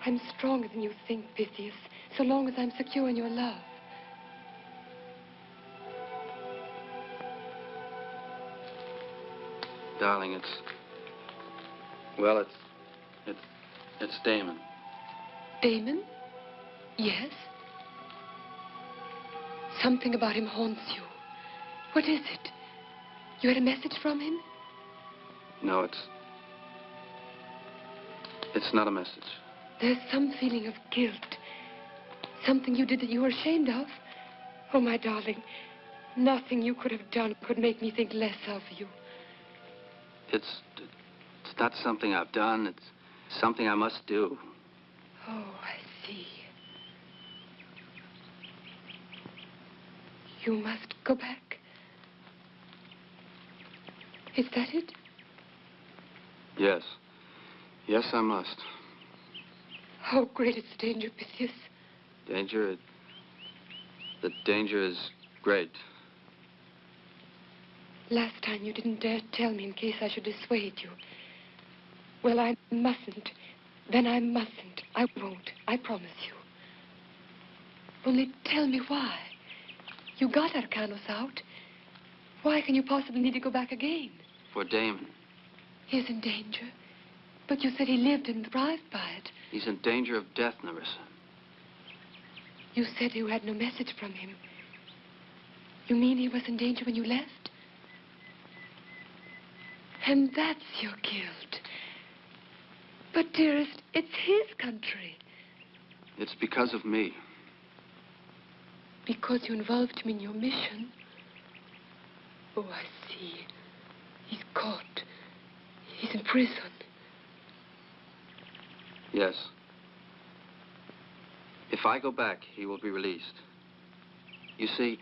I'm stronger than you think, Pythias, so long as I'm secure in your love. Darling, it's Damon. Damon? Yes? Something about him haunts you. What is it? You had a message from him? No, it's not a message. There's some feeling of guilt. Something you did that you were ashamed of. Oh, my darling, nothing you could have done could make me think less of you. It's not something I've done. It's something I must do. Oh, I see. You must go back. Is that it? Yes. Yes, I must. How great is the danger, Pythias? Danger? The danger is great. Last time you didn't dare tell me in case I should dissuade you. Well, I mustn't. Then I mustn't. I won't. I promise you. Only tell me why. You got Arcanas out. Why can you possibly need to go back again? For Damon. He's in danger. But you said he lived and thrived by it. He's in danger of death, Nerissa. You said you had no message from him. You mean he was in danger when you left? And that's your guilt. But, dearest, it's his country. It's because of me. Because you involved him in your mission? Oh, I see. He's caught. He's in prison. Yes. If I go back, he will be released. You see,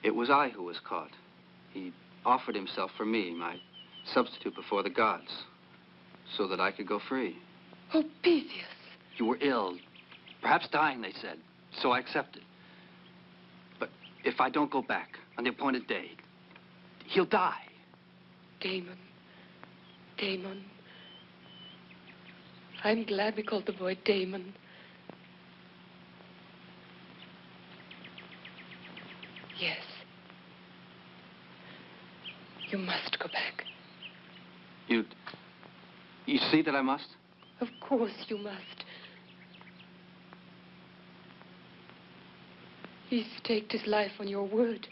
it was I who was caught. He offered himself for me, my substitute before the gods, so that I could go free. Oh, Pythias. You were ill. Perhaps dying, they said. So I accepted. But if I don't go back on the appointed day, he'll die. Damon. Damon. I'm glad we called the boy Damon. Yes. You must go back. You see that I must? Of course you must. He staked his life on your word.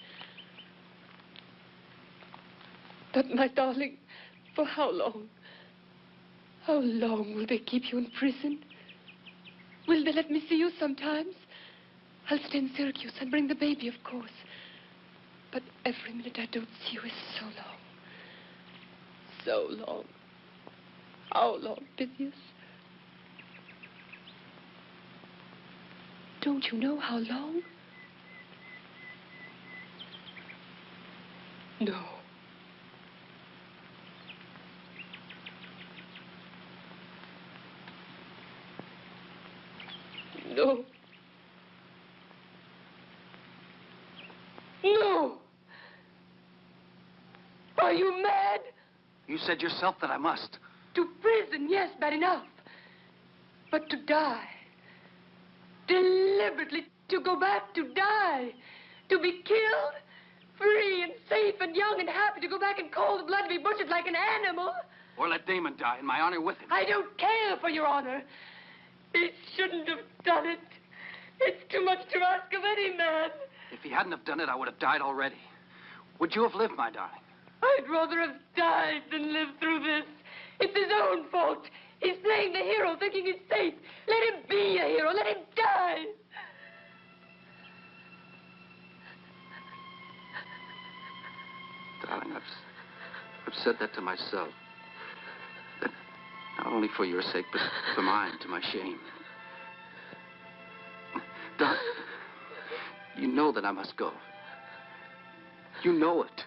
But, my darling, for how long? How long will they keep you in prison? Will they let me see you sometimes? I'll stay in Syracuse and bring the baby, of course. But every minute I don't see you is so long. So long. How long, Pythias? Don't you know how long? No. No. No! Are you mad? You said yourself that I must. To prison, yes, bad enough. But to die. Deliberately to go back to die. To be killed. Free and safe and young and happy to go back in cold blood to be butchered like an animal. Or let Damon die in my honor with him. I don't care for your honor. He shouldn't have done it. It's too much to ask of any man. If he hadn't have done it, I would have died already. Would you have lived, my darling? I'd rather have died than live through this. It's his own fault. He's playing the hero, thinking he's safe. Let him be a hero. Let him die. Darling, I've said that to myself. That not only for your sake, but for mine, to my shame. Darling, you know that I must go. You know it.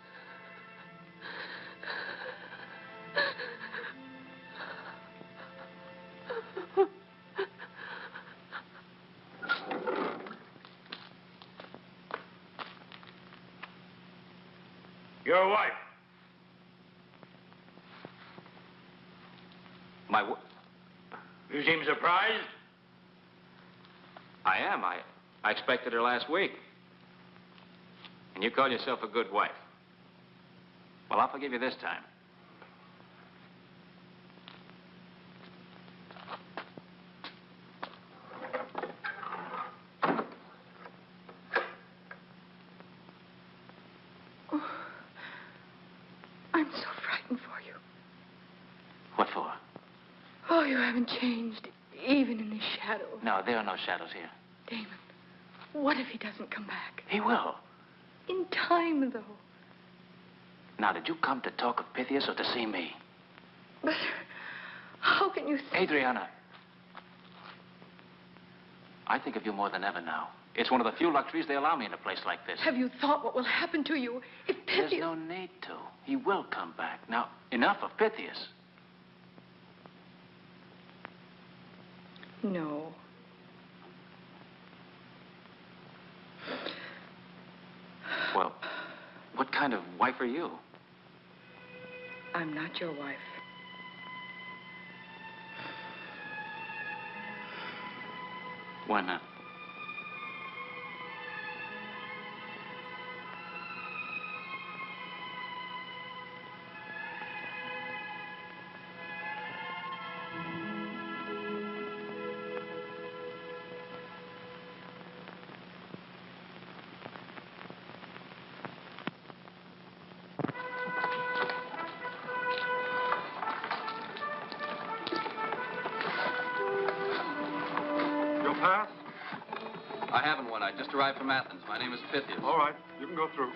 Your wife. My wife? You seem surprised? I am. I expected her last week. And you call yourself a good wife. Well, I'll forgive you this time. I'm so frightened for you. What for? Oh, you haven't changed, even in the shadow. No, there are no shadows here. Damon, what if he doesn't come back? He will. In time, though. Now, did you come to talk of Pythias or to see me? But how can you say... Adriana. I think of you more than ever now. It's one of the few luxuries they allow me in a place like this. Have you thought what will happen to you if Pythias... There's no need to. He will come back. Now, enough of Pythias. No. Well, what kind of wife are you? I'm not your wife. Why not? Pass? I haven't one. I just arrived from Athens. My name is Pythias. All right, you can go through.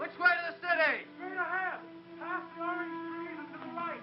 Which way to the city? Straight ahead. Past the orange trees and to the right.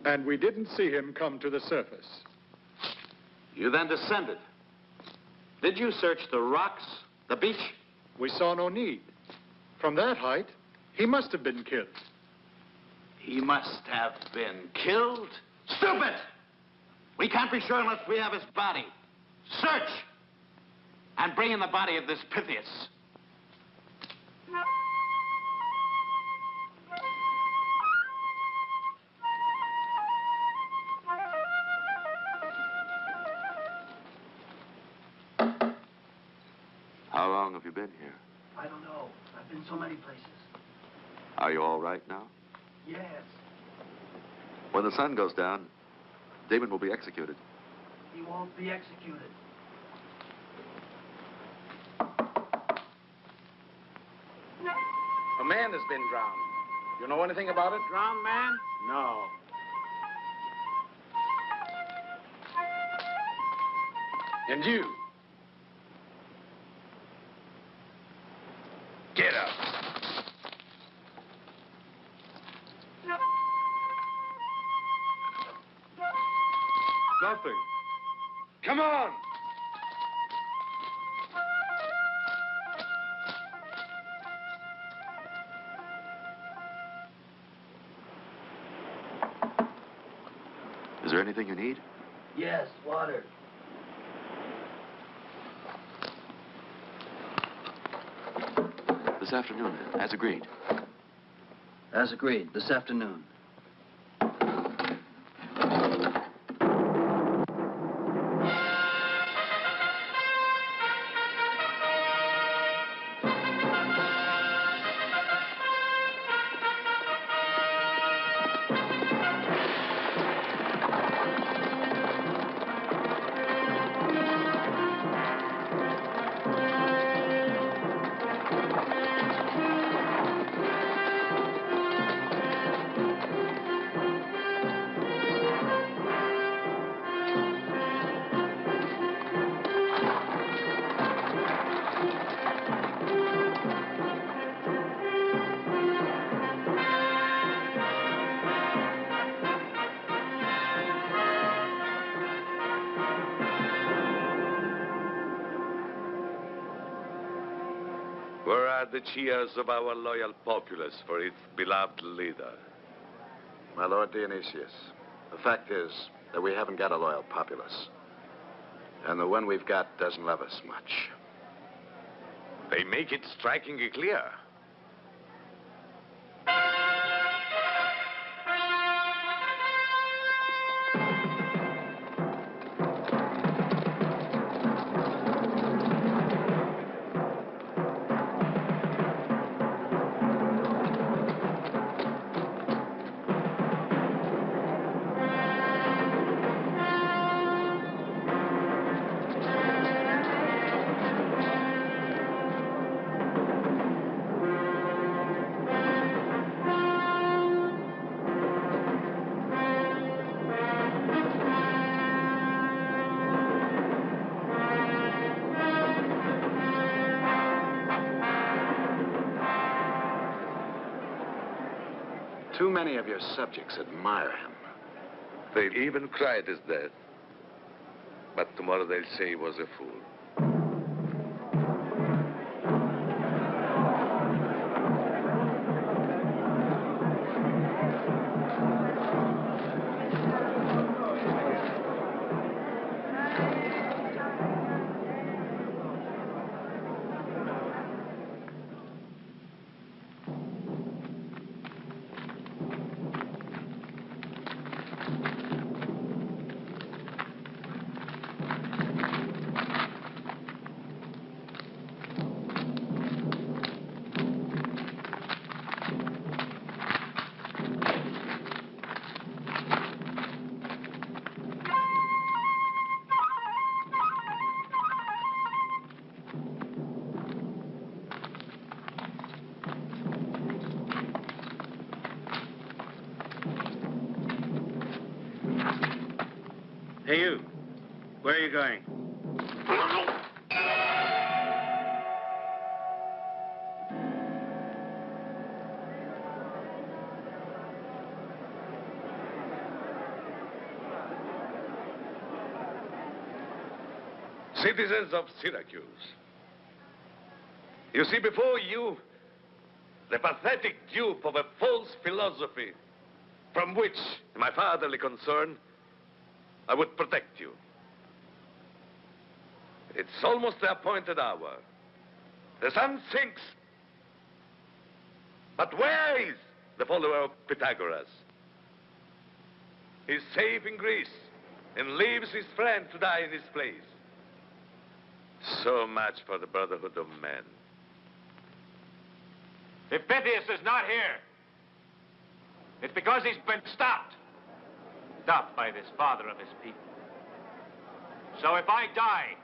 And we didn't see him come to the surface. You then descended. Did you search the rocks, the beach? We saw no need. From that height, he must have been killed. He must have been killed? Stupid! We can't be sure unless we have his body. Search! And bring in the body of this Pythias. How long have you been here? I don't know. I've been so many places. Are you all right now? Yes. When the sun goes down, Damon will be executed. He won't be executed. A man has been drowned. You know anything about it? Drowned man? No. And you? Get up. Nothing. Come on. Is there anything you need? Yes, water. This afternoon, as agreed. As agreed, this afternoon. Where are the cheers of our loyal populace for its beloved leader? My Lord Dionysius, the fact is that we haven't got a loyal populace. And the one we've got doesn't love us much. They make it strikingly clear. Too many of your subjects admire him. They even cried his death. But tomorrow they'll say he was a fool. Hey, you. Where are you going? Citizens of Syracuse, you see before you the pathetic dupe of a false philosophy from which, in my fatherly concern, I would protect you. It's almost the appointed hour. The sun sinks. But where is the follower of Pythagoras? He's safe in Greece and leaves his friend to die in his place. So much for the brotherhood of men. If Pythias is not here, it's because he's been stopped. Stopped by this father of his people. So if I die,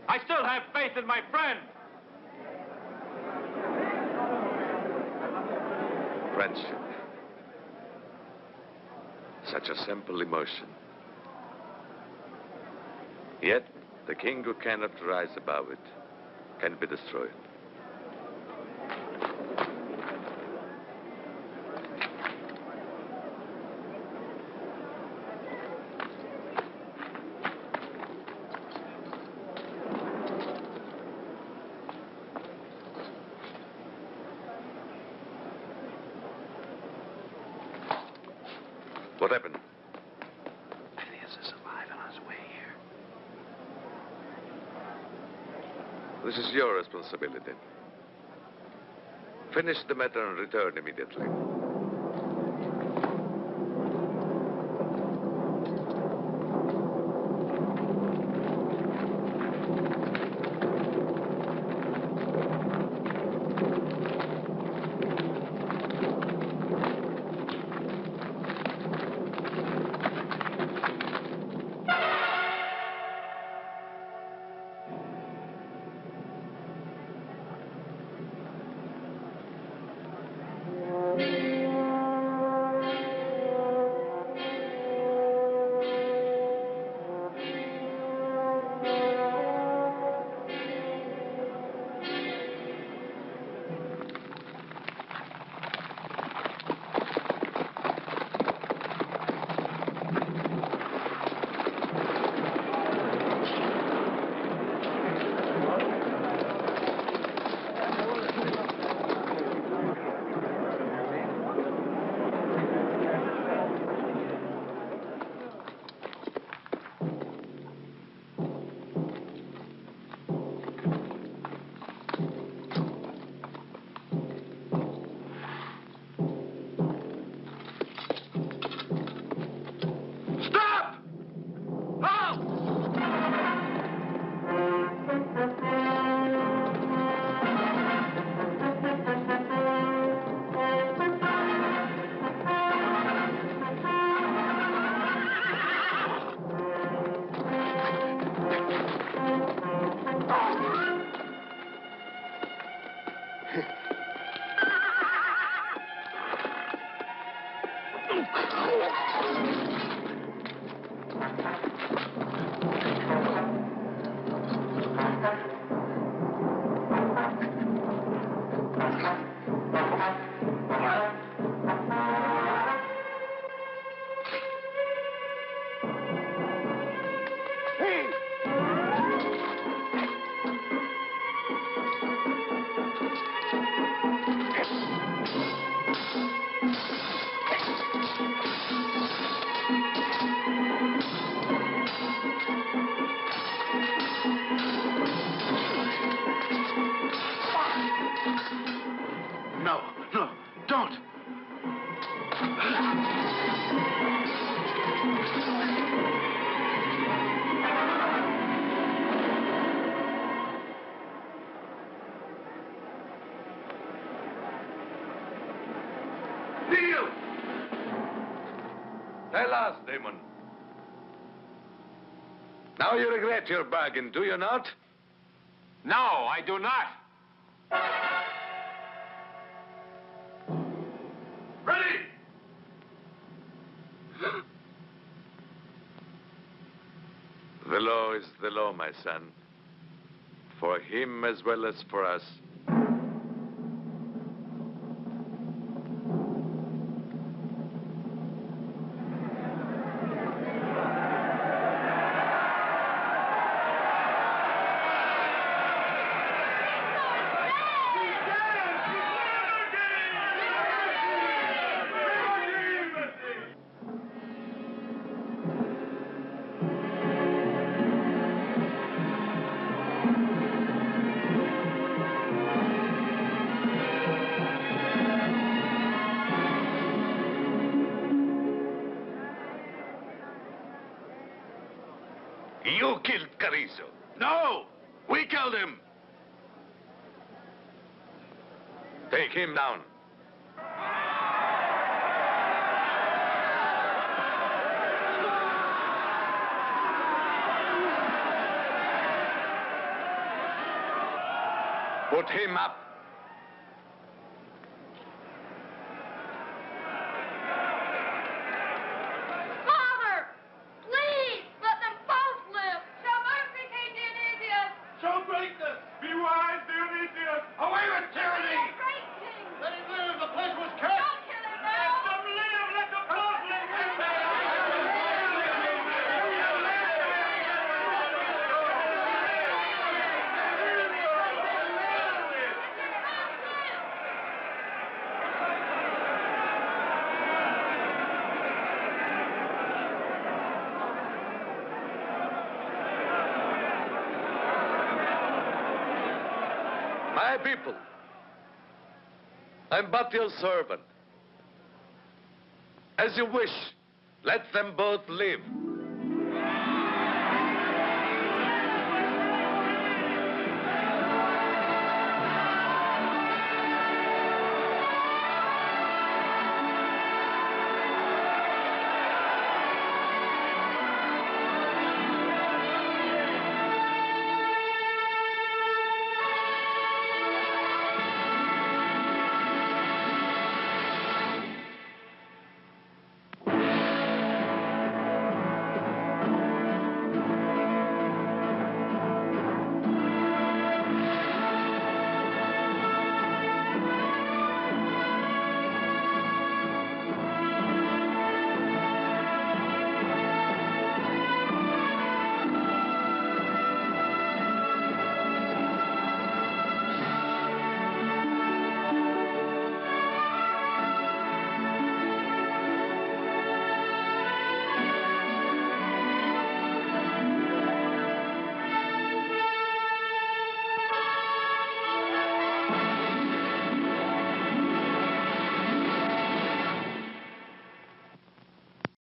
I still have faith in my friend. Friendship. Such a simple emotion. Yet, the king who cannot rise above it can be destroyed. What happened? Pythias is alive and on his way here. This is your responsibility. Finish the matter and return immediately. loss, Damon. Now you regret your bargain, do you not? No, I do not. Ready! The law is the law, my son. For him as well as for us. You killed Carrizo. No! We killed him! Take him down. Put him up. Father! Please, let them both live. Show mercy, King Dionysius. Show greatness. Be wise, Dionysius. Away with tyranny. Be a great king. Let him live. The place was cursed. Don't kill him now. Let them live. Let them both live. My people, I'm but your servant. As you wish, let them both live.